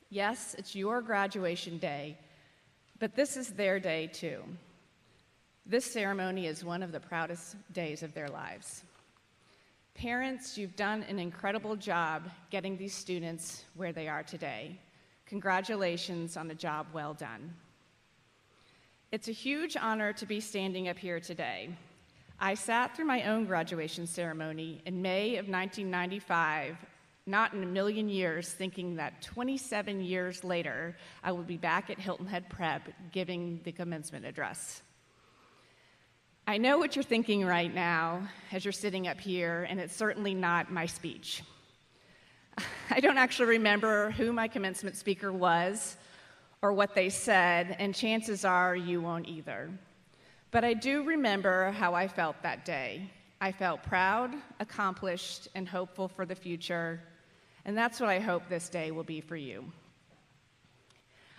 Yes, it's your graduation day, but this is their day too. This ceremony is one of the proudest days of their lives. Parents, you've done an incredible job getting these students where they are today. Congratulations on a job well done. It's a huge honor to be standing up here today. I sat through my own graduation ceremony in May of 1995, not in a million years, thinking that 27 years later, I would be back at Hilton Head Prep giving the commencement address. I know what you're thinking right now as you're sitting up here, and it's certainly not my speech. I don't actually remember who my commencement speaker was or what they said, and chances are you won't either. But I do remember how I felt that day. I felt proud, accomplished, and hopeful for the future, and that's what I hope this day will be for you.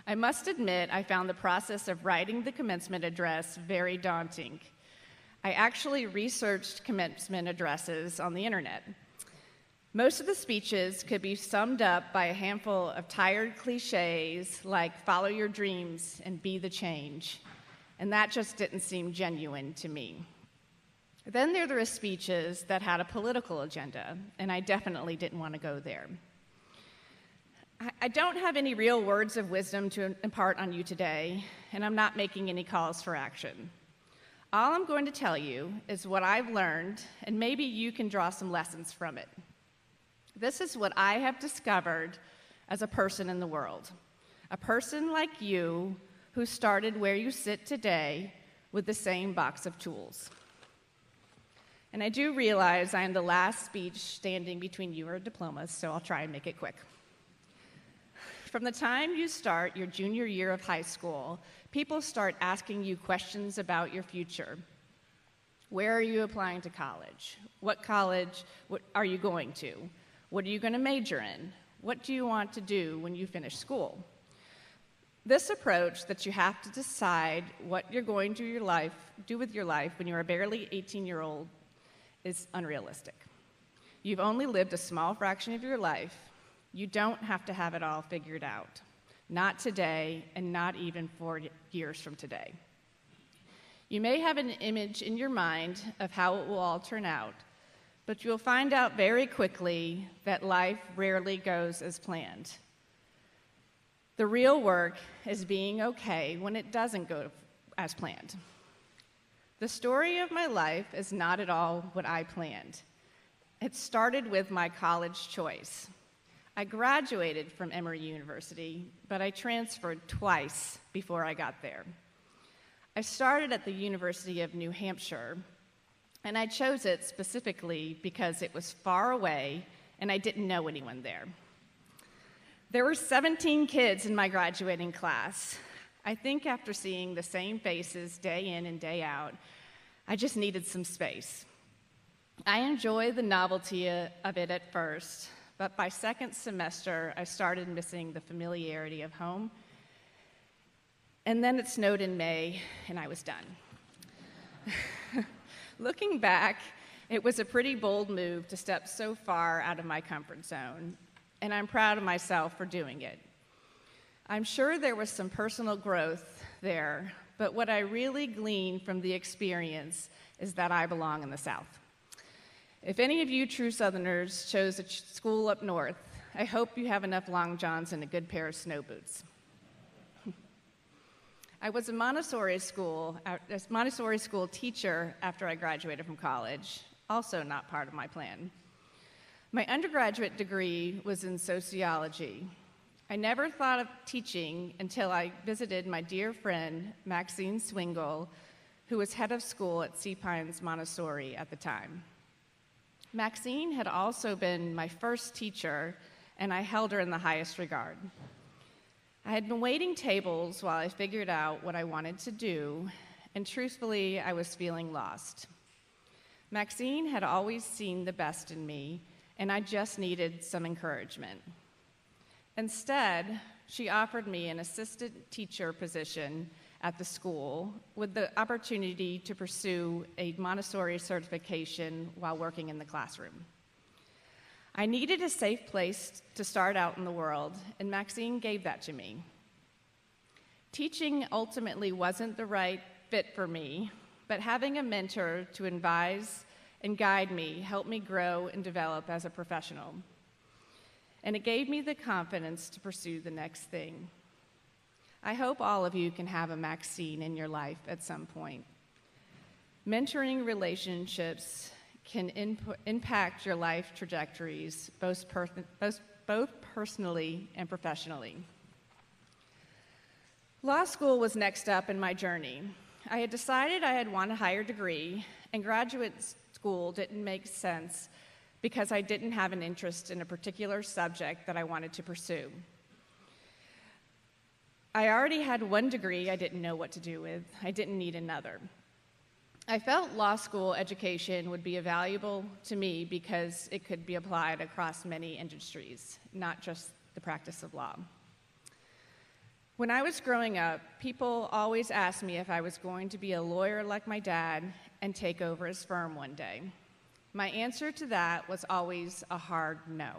I must admit, I found the process of writing the commencement address very daunting. I actually researched commencement addresses on the internet. Most of the speeches could be summed up by a handful of tired cliches like follow your dreams and be the change, and that just didn't seem genuine to me. Then there were speeches that had a political agenda, and I definitely didn't want to go there. I don't have any real words of wisdom to impart on you today, and I'm not making any calls for action. All I'm going to tell you is what I've learned, and maybe you can draw some lessons from it. This is what I have discovered as a person in the world, a person like you who started where you sit today with the same box of tools. And I do realize I am the last speech standing between you or diplomas, so I'll try and make it quick. From the time you start your junior year of high school, people start asking you questions about your future. Where are you applying to college? What college are you going to? What are you going to major in? What do you want to do when you finish school? This approach that you have to decide what you're going to do with your life when you're a barely 18-year-old is unrealistic. You've only lived a small fraction of your life. You don't have to have it all figured out. Not today, and not even 4 years from today. You may have an image in your mind of how it will all turn out, but you'll find out very quickly that life rarely goes as planned. The real work is being okay when it doesn't go as planned. The story of my life is not at all what I planned. It started with my college choice. I graduated from Emory University, but I transferred twice before I got there. I started at the University of New Hampshire, and I chose it specifically because it was far away and I didn't know anyone there. There were 17 kids in my graduating class. I think after seeing the same faces day in and day out, I just needed some space. I enjoyed the novelty of it at first, but by second semester, I started missing the familiarity of home. And then it snowed in May, and I was done. Looking back, it was a pretty bold move to step so far out of my comfort zone, and I'm proud of myself for doing it. I'm sure there was some personal growth there, but what I really gleaned from the experience is that I belong in the South. If any of you true Southerners chose a school up north, I hope you have enough long johns and a good pair of snow boots. I was a Montessori school teacher after I graduated from college, also not part of my plan. My undergraduate degree was in sociology. I never thought of teaching until I visited my dear friend, Maxine Swingle, who was head of school at Sea Pines Montessori at the time. Maxine had also been my first teacher, and I held her in the highest regard. I had been waiting tables while I figured out what I wanted to do, and truthfully, I was feeling lost. Maxine had always seen the best in me, and I just needed some encouragement. Instead, she offered me an assistant teacher position at the school with the opportunity to pursue a Montessori certification while working in the classroom. I needed a safe place to start out in the world, and Maxine gave that to me. Teaching ultimately wasn't the right fit for me, but having a mentor to advise and guide me helped me grow and develop as a professional. And it gave me the confidence to pursue the next thing. I hope all of you can have a Maxine in your life at some point. Mentoring relationships can impact your life trajectories, both personally and professionally. Law school was next up in my journey. I had decided I had wanted a higher degree, and graduate school didn't make sense because I didn't have an interest in a particular subject that I wanted to pursue. I already had one degree I didn't know what to do with. I didn't need another. I felt law school education would be valuable to me because it could be applied across many industries, not just the practice of law. When I was growing up, people always asked me if I was going to be a lawyer like my dad and take over his firm one day. My answer to that was always a hard no.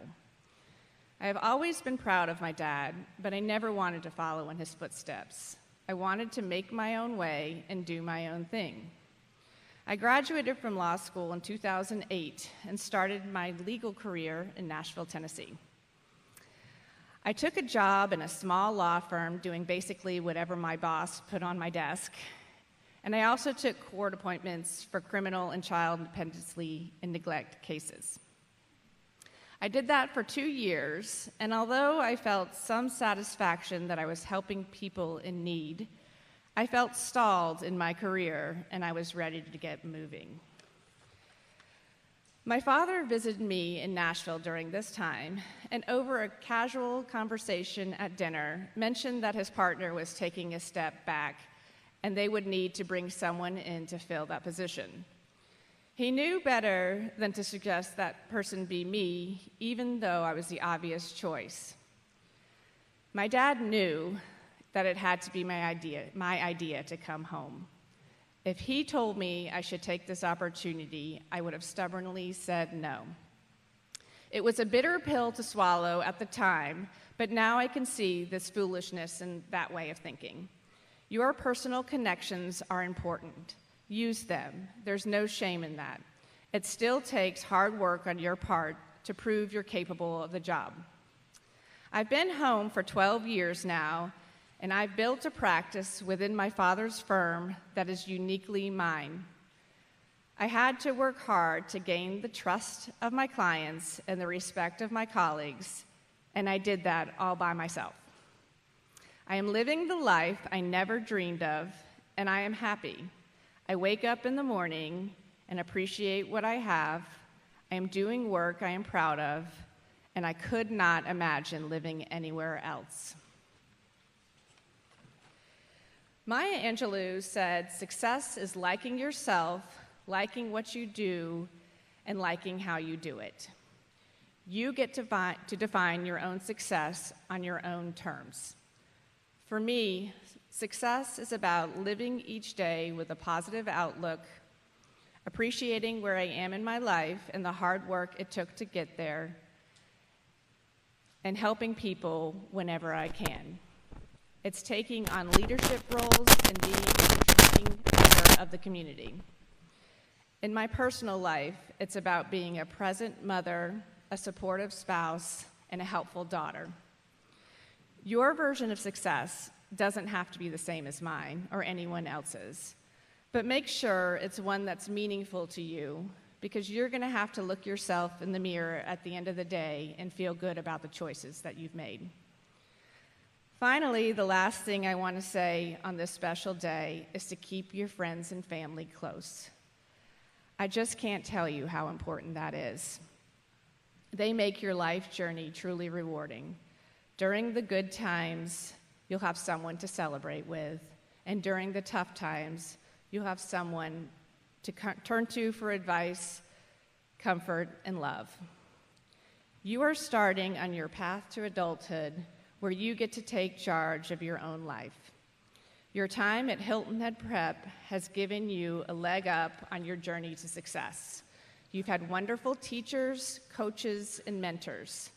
I have always been proud of my dad, but I never wanted to follow in his footsteps. I wanted to make my own way and do my own thing. I graduated from law school in 2008 and started my legal career in Nashville, Tennessee. I took a job in a small law firm doing basically whatever my boss put on my desk, and I also took court appointments for criminal and child dependency and neglect cases. I did that for 2 years, and although I felt some satisfaction that I was helping people in need, I felt stalled in my career, and I was ready to get moving. My father visited me in Nashville during this time, and over a casual conversation at dinner, mentioned that his partner was taking a step back, and they would need to bring someone in to fill that position. He knew better than to suggest that person be me, even though I was the obvious choice. My dad knew that it had to be my idea to come home. If he told me I should take this opportunity, I would have stubbornly said no. It was a bitter pill to swallow at the time, but now I can see this foolishness in that way of thinking. Your personal connections are important. Use them. There's no shame in that. It still takes hard work on your part to prove you're capable of the job. I've been home for 12 years now, and I've built a practice within my father's firm that is uniquely mine. I had to work hard to gain the trust of my clients and the respect of my colleagues, and I did that all by myself. I am living the life I never dreamed of, and I am happy. I wake up in the morning and appreciate what I have. I am doing work I am proud of, and I could not imagine living anywhere else. Maya Angelou said, "Success is liking yourself, liking what you do, and liking how you do it." You get to define your own success on your own terms. For me, success is about living each day with a positive outlook, appreciating where I am in my life and the hard work it took to get there, and helping people whenever I can. It's taking on leadership roles and being a contributing member of the community. In my personal life, it's about being a present mother, a supportive spouse, and a helpful daughter. Your version of success doesn't have to be the same as mine or anyone else's, but make sure it's one that's meaningful to you, because you're going to have to look yourself in the mirror at the end of the day and feel good about the choices that you've made. Finally, the last thing I want to say on this special day is to keep your friends and family close. I just can't tell you how important that is. They make your life journey truly rewarding. During the good times, you'll have someone to celebrate with, and during the tough times, you'll have someone to turn to for advice, comfort, and love. You are starting on your path to adulthood, where you get to take charge of your own life. Your time at Hilton Head Prep has given you a leg up on your journey to success. You've had wonderful teachers, coaches, and mentors,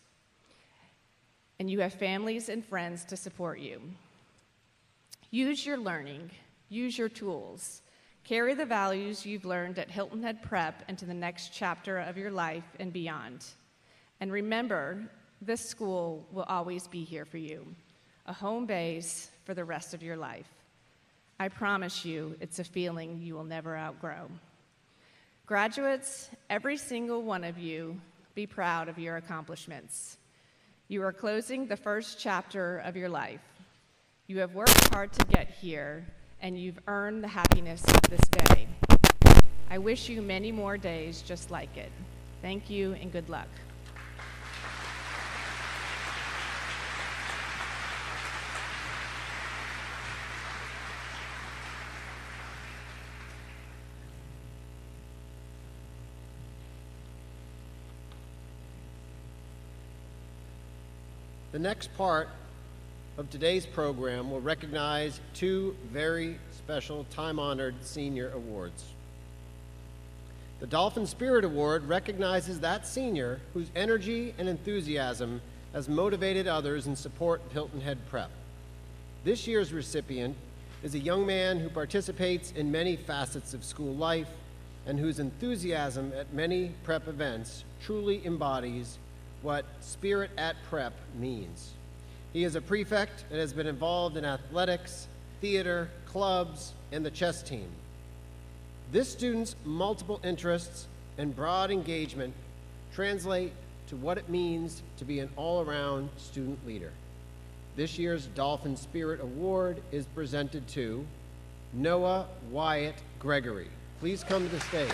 and you have families and friends to support you. Use your learning, use your tools, carry the values you've learned at Hilton Head Prep into the next chapter of your life and beyond. And remember, this school will always be here for you, a home base for the rest of your life. I promise you, it's a feeling you will never outgrow. Graduates, every single one of you, be proud of your accomplishments. You are closing the first chapter of your life. You have worked hard to get here, and you've earned the happiness of this day. I wish you many more days just like it. Thank you, and good luck.
The next part of today's program will recognize two very special time-honored senior awards. The Dolphin Spirit Award recognizes that senior whose energy and enthusiasm has motivated others in support of Hilton Head Prep. This year's recipient is a young man who participates in many facets of school life and whose enthusiasm at many prep events truly embodies what Spirit at Prep means. He is a prefect and has been involved in athletics, theater, clubs, and the chess team. This student's multiple interests and broad engagement translate to what it means to be an all-around student leader. This year's Dolphin Spirit Award is presented to Noah Wyatt Gregory. Please come to the stage.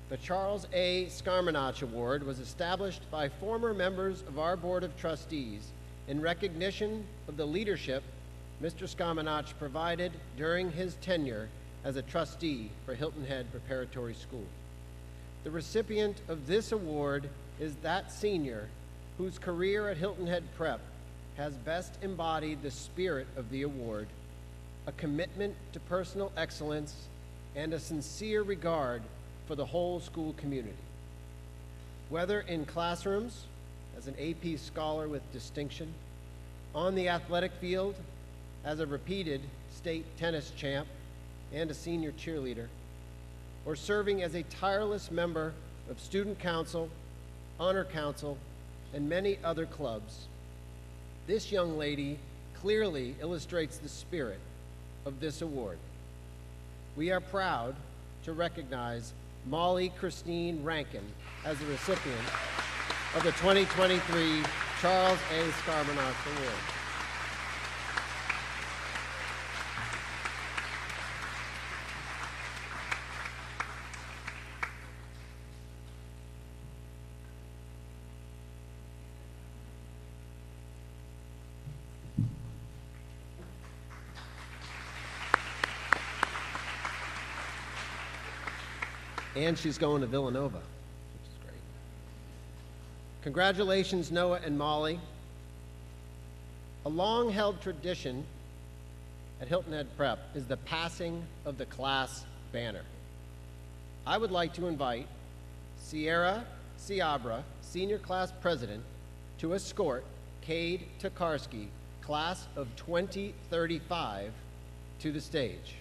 The Charles A. Skarmanach Award was established by former members of our Board of Trustees in recognition of the leadership Mr. Skarmanach provided during his tenure as a trustee for Hilton Head Preparatory School. The recipient of this award is that senior whose career at Hilton Head Prep has best embodied the spirit of the award, a commitment to personal excellence, and a sincere regard for the whole school community. Whether in classrooms, as an AP scholar with distinction, on the athletic field, as a repeated state tennis champ and a senior cheerleader, or serving as a tireless member of student council, honor council, and many other clubs, this young lady clearly illustrates the spirit of this award. We are proud to recognize Molly Christine Rankin as the recipient of the 2023 Charles A. Skarmanach Award. And she's going to Villanova, which is great. Congratulations, Noah and Molly. A long-held tradition at Hilton Head Prep is the passing of the class banner. I would like to invite Sierra Ciabra, Senior Class President, to escort Cade Tokarski, Class of 2035, to the stage.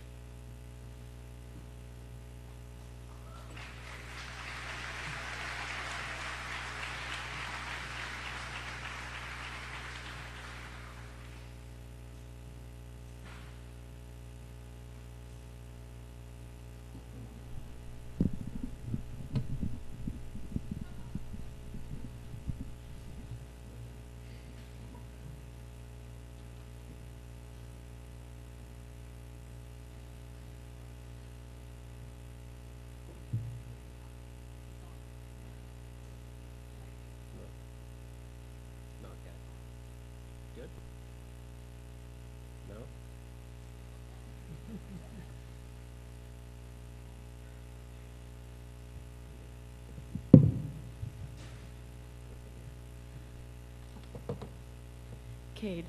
Cade,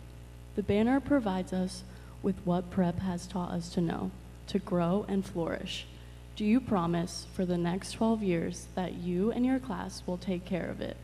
the banner provides us with what prep has taught us to know, to grow and flourish. Do you promise for the next 12 years that you and your class will take care of it?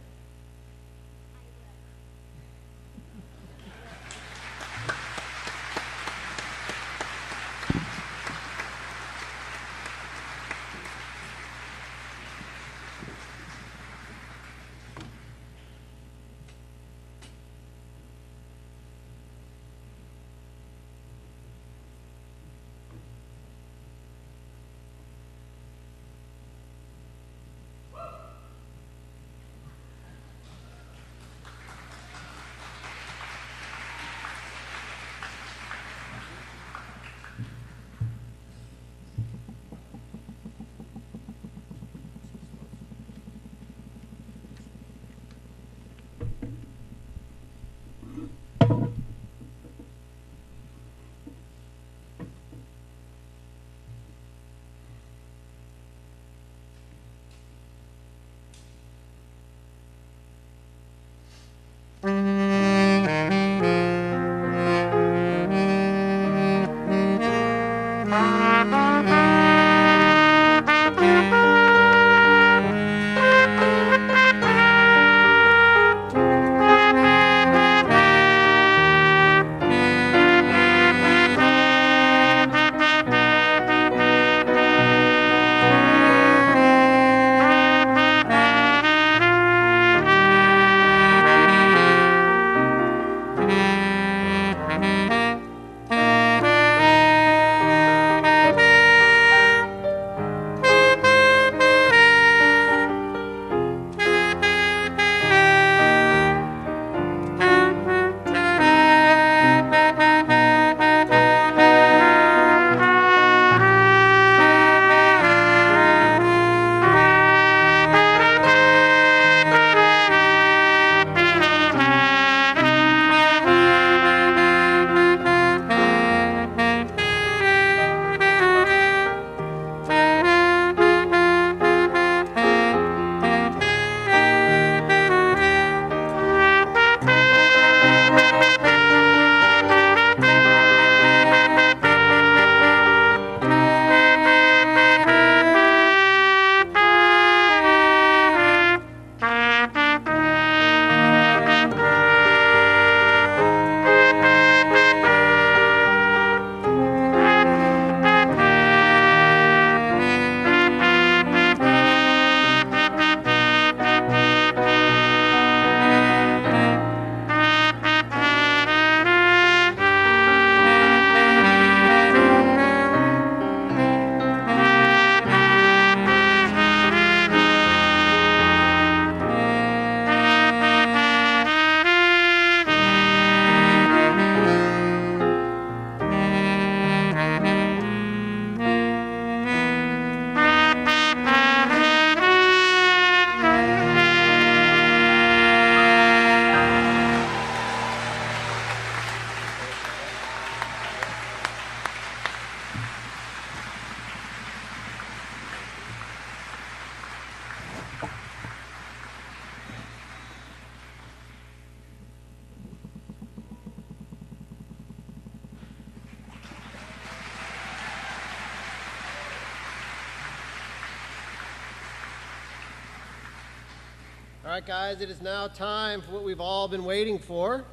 All right, guys, it is now time for what we've all been waiting for.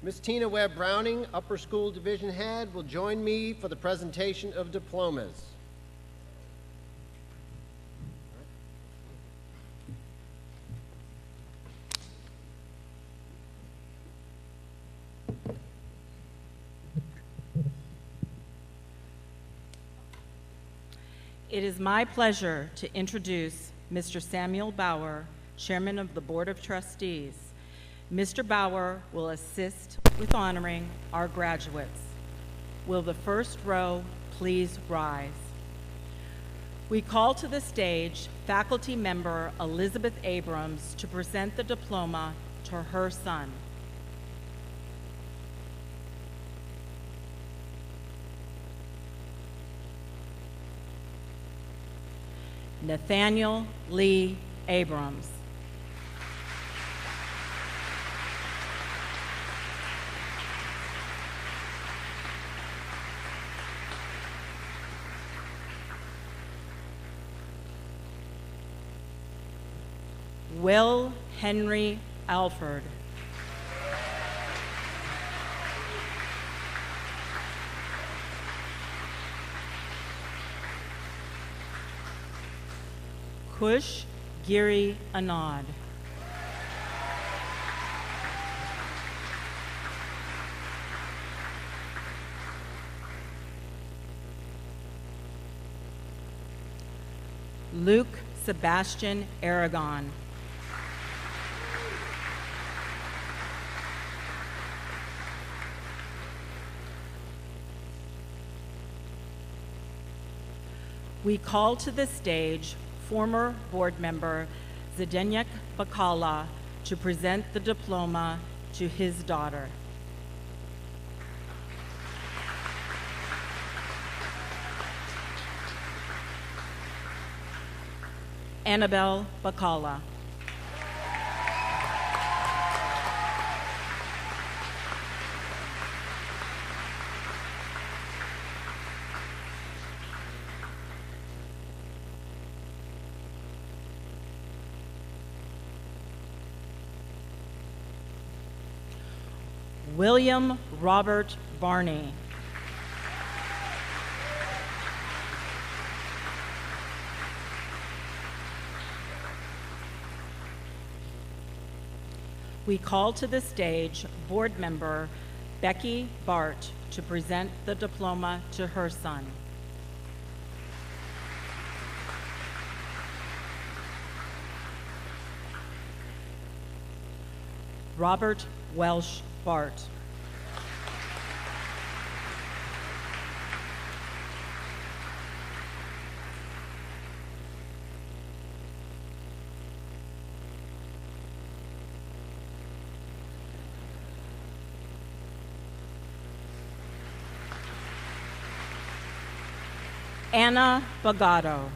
Miss Tina Webb Browning, Upper School Division Head, will join me for the presentation of diplomas.
It is my pleasure to introduce Mr. Samuel Bauer, Chairman of the Board of Trustees. Mr. Bauer will assist with honoring our graduates. Will the first row please rise? We call to the stage faculty member Elizabeth Abrams to present the diploma to her son. Nathaniel Lee Abrams. Will Henry Alford. Kush Giri Anand. Luke Sebastian Aragon. We call to the stage former board member Zdeněk Bakala to present the diploma to his daughter. Annabelle Bakala. William Robert Barney. We call to the stage board member Becky Bart to present the diploma to her son. Robert Welsh Bart. Anna Bagato.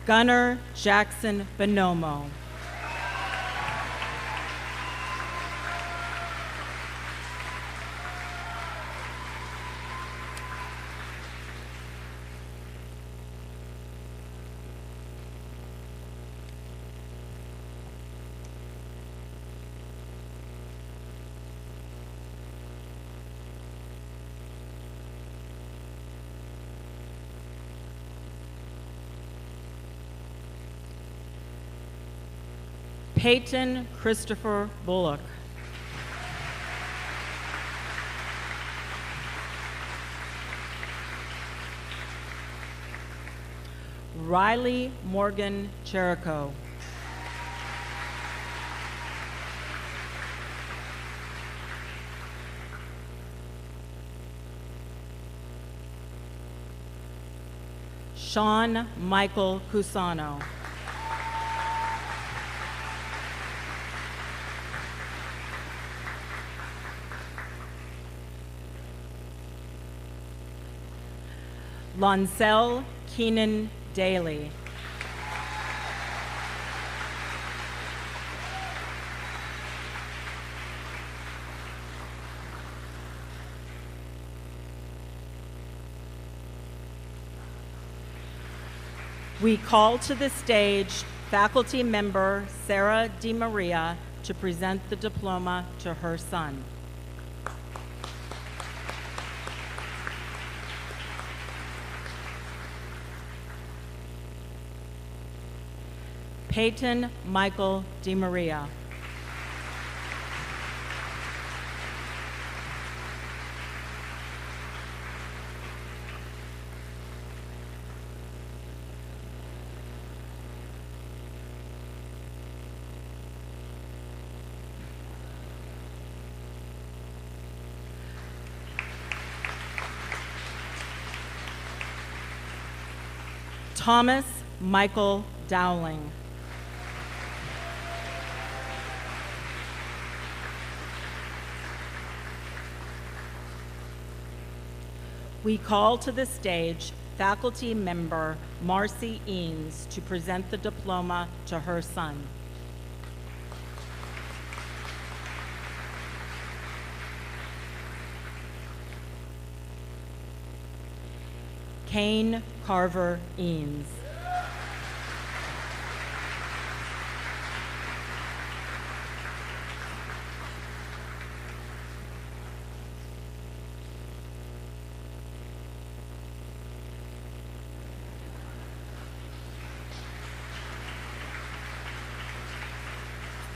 Gunnar Jackson Bonomo. Peyton Christopher Bullock. Riley Morgan Cherico. Sean Michael Cusano. Lonsell Keenan Daly. We call to the stage faculty member Sarah DiMaria to present the diploma to her son. Peyton Michael DiMaria. Thomas Michael Dowling. We call to the stage faculty member Marcy Eanes to present the diploma to her son. Kane Carver Eanes.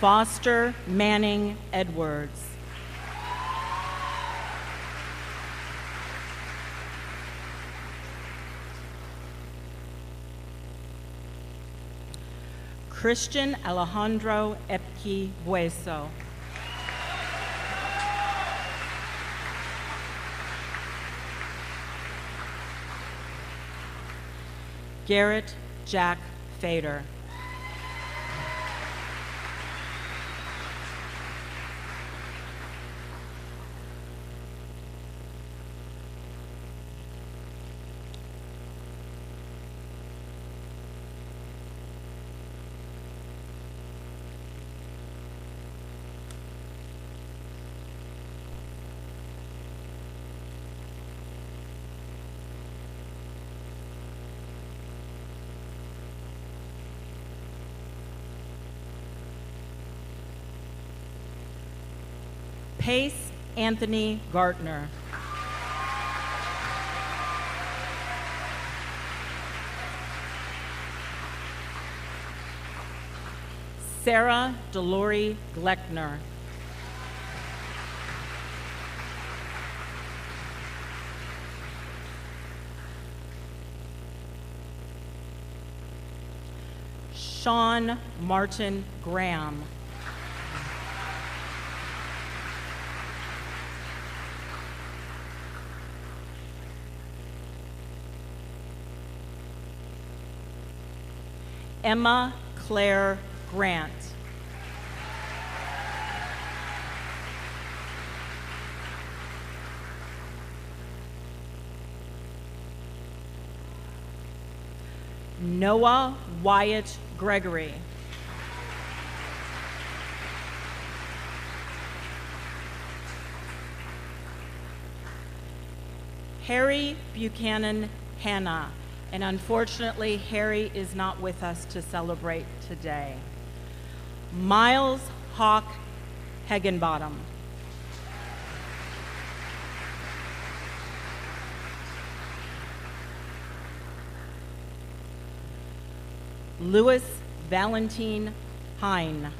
Foster Manning Edwards. Christian Alejandro Epke Bueso. Garrett Jack Fader. Pace Anthony Gartner. Sarah Delory Gleckner. Sean Martin Graham. Emma Claire Grant. Noah Wyatt Gregory. Harry Buchanan Hanna. And unfortunately, Harry is not with us to celebrate today. Miles Hawk Hegenbottom. Louis Valentine Hine.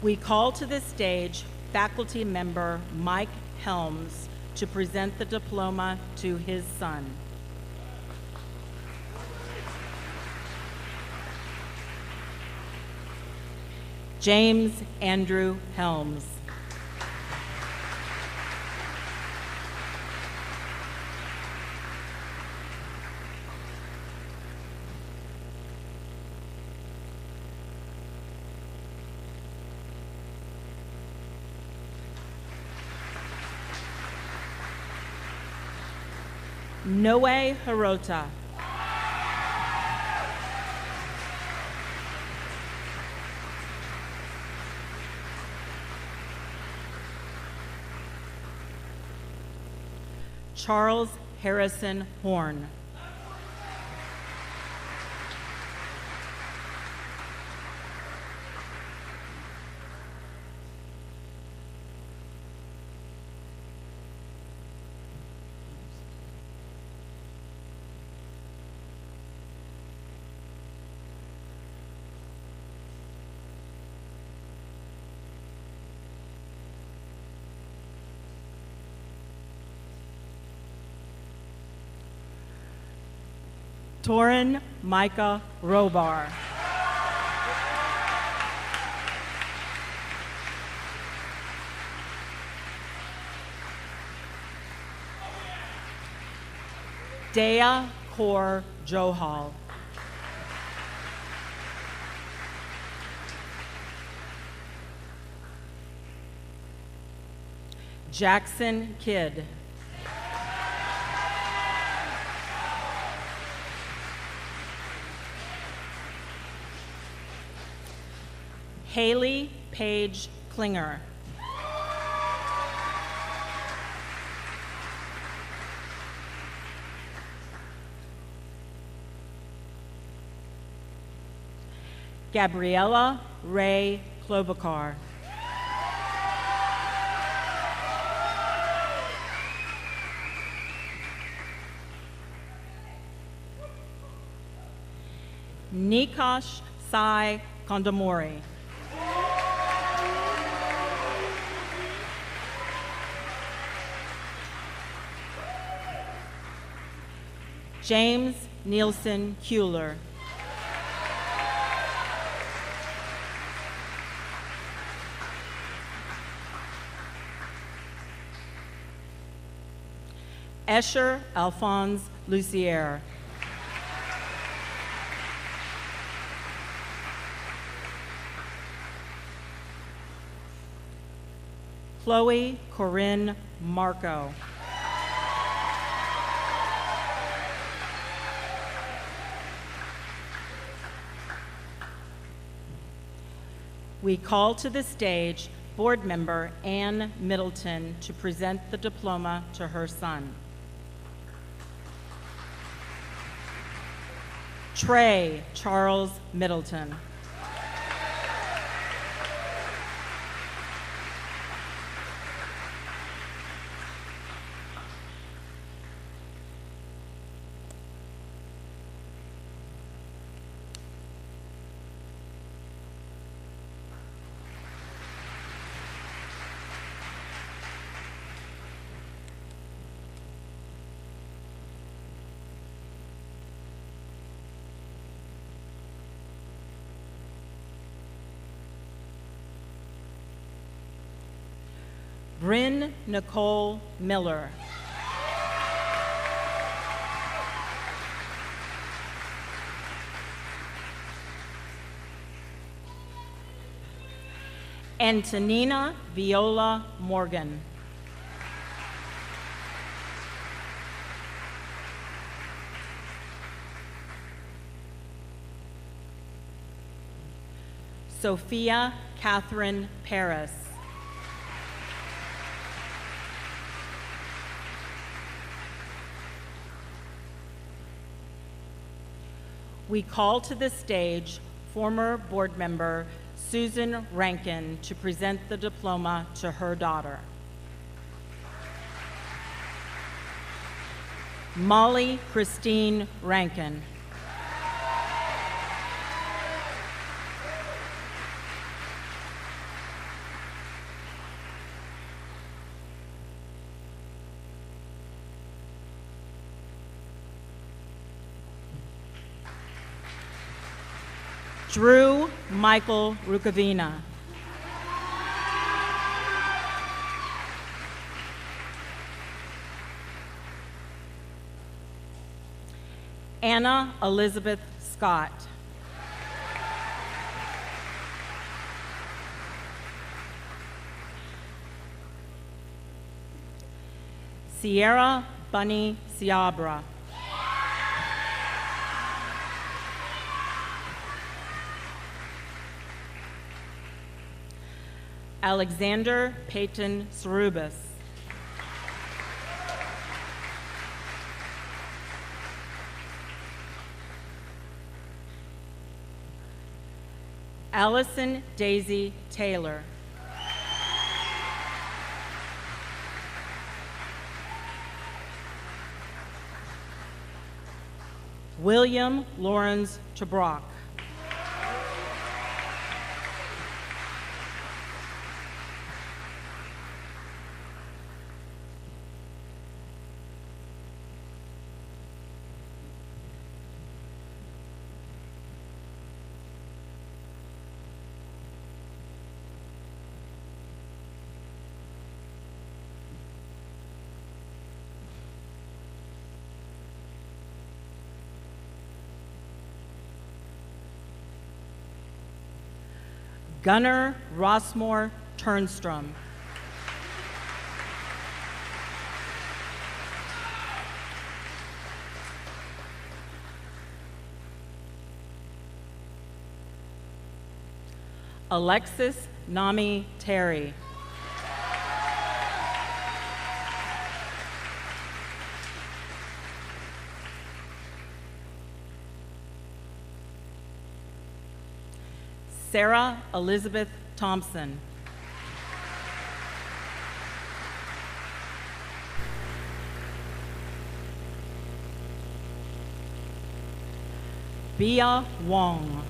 We call to the stage faculty member Mike Helms to present the diploma to his son. James Andrew Helms. Noe Hirota. Charles Harrison Horn. Torin Micah Robar. Dea Kaur Johal. Jackson Kidd. Haley Page Klinger. Gabriella Ray Klobuchar. Nikosh Sai Kondamori. James Nielsen Kuehler. Escher Alphonse Lucier. Chloe Corinne Marco. We call to the stage board member Ann Middleton to present the diploma to her son. Trey Charles Middleton. Bryn Nicole Miller. Antonina Viola Morgan. Sophia Catherine Paris. We call to the stage former board member Susan Rankin to present the diploma to her daughter. Molly Christine Rankin. Drew Michael Rukavina. Anna Elizabeth Scott. Sierra Bunny Ciabra. Alexander Peyton Sarubis. Allison Daisy Taylor. William Lawrence Tabrock. Gunnar Rossmore Turnstrom. Alexis Nami Terry. Sarah Elizabeth Thompson. Bia Wong.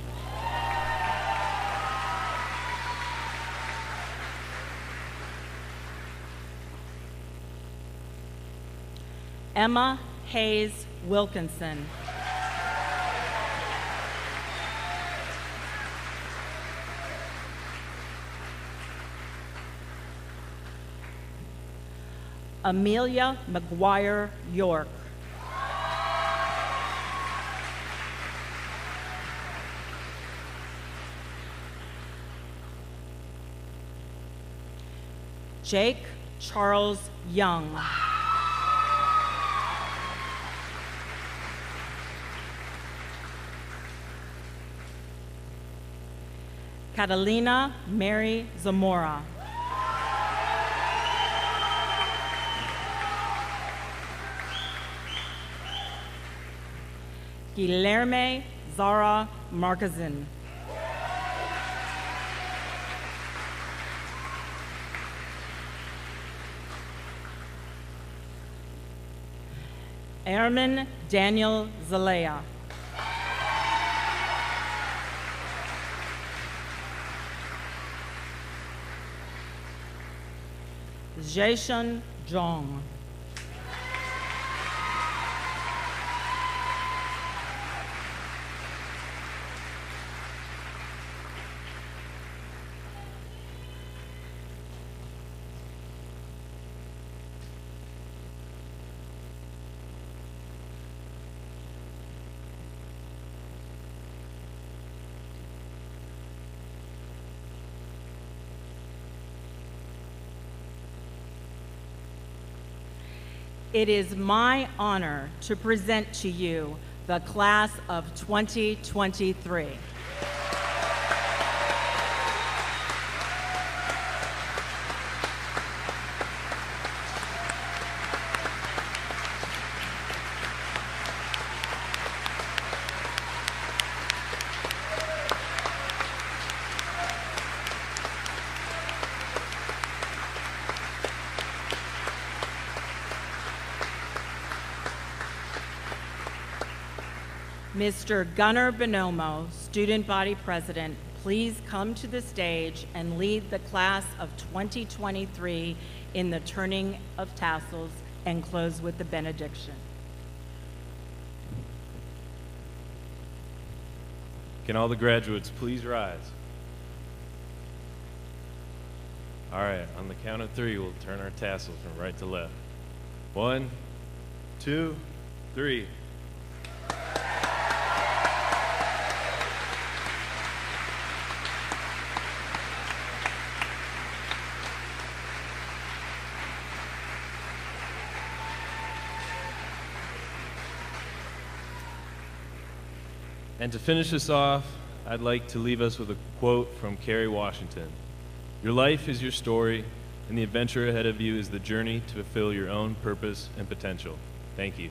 Emma Hayes Wilkinson. Amelia McGuire York. Jake Charles Young. Catalina Mary Zamora. Guilherme Zara Markazin. Airman Daniel Zalea. Jason Jong. It is my honor to present to you the class of 2023. Mr. Gunnar Bonomo, Student Body President, please come to the stage and lead the class of 2023 in the turning of tassels and close with the benediction.
Can all the graduates please rise? All right, on the count of three, we'll turn our tassels from right to left. 1, 2, 3. And to finish us off, I'd like to leave us with a quote from Kerry Washington. Your life is your story, and the adventure ahead of you is the journey to fulfill your own purpose and potential. Thank you.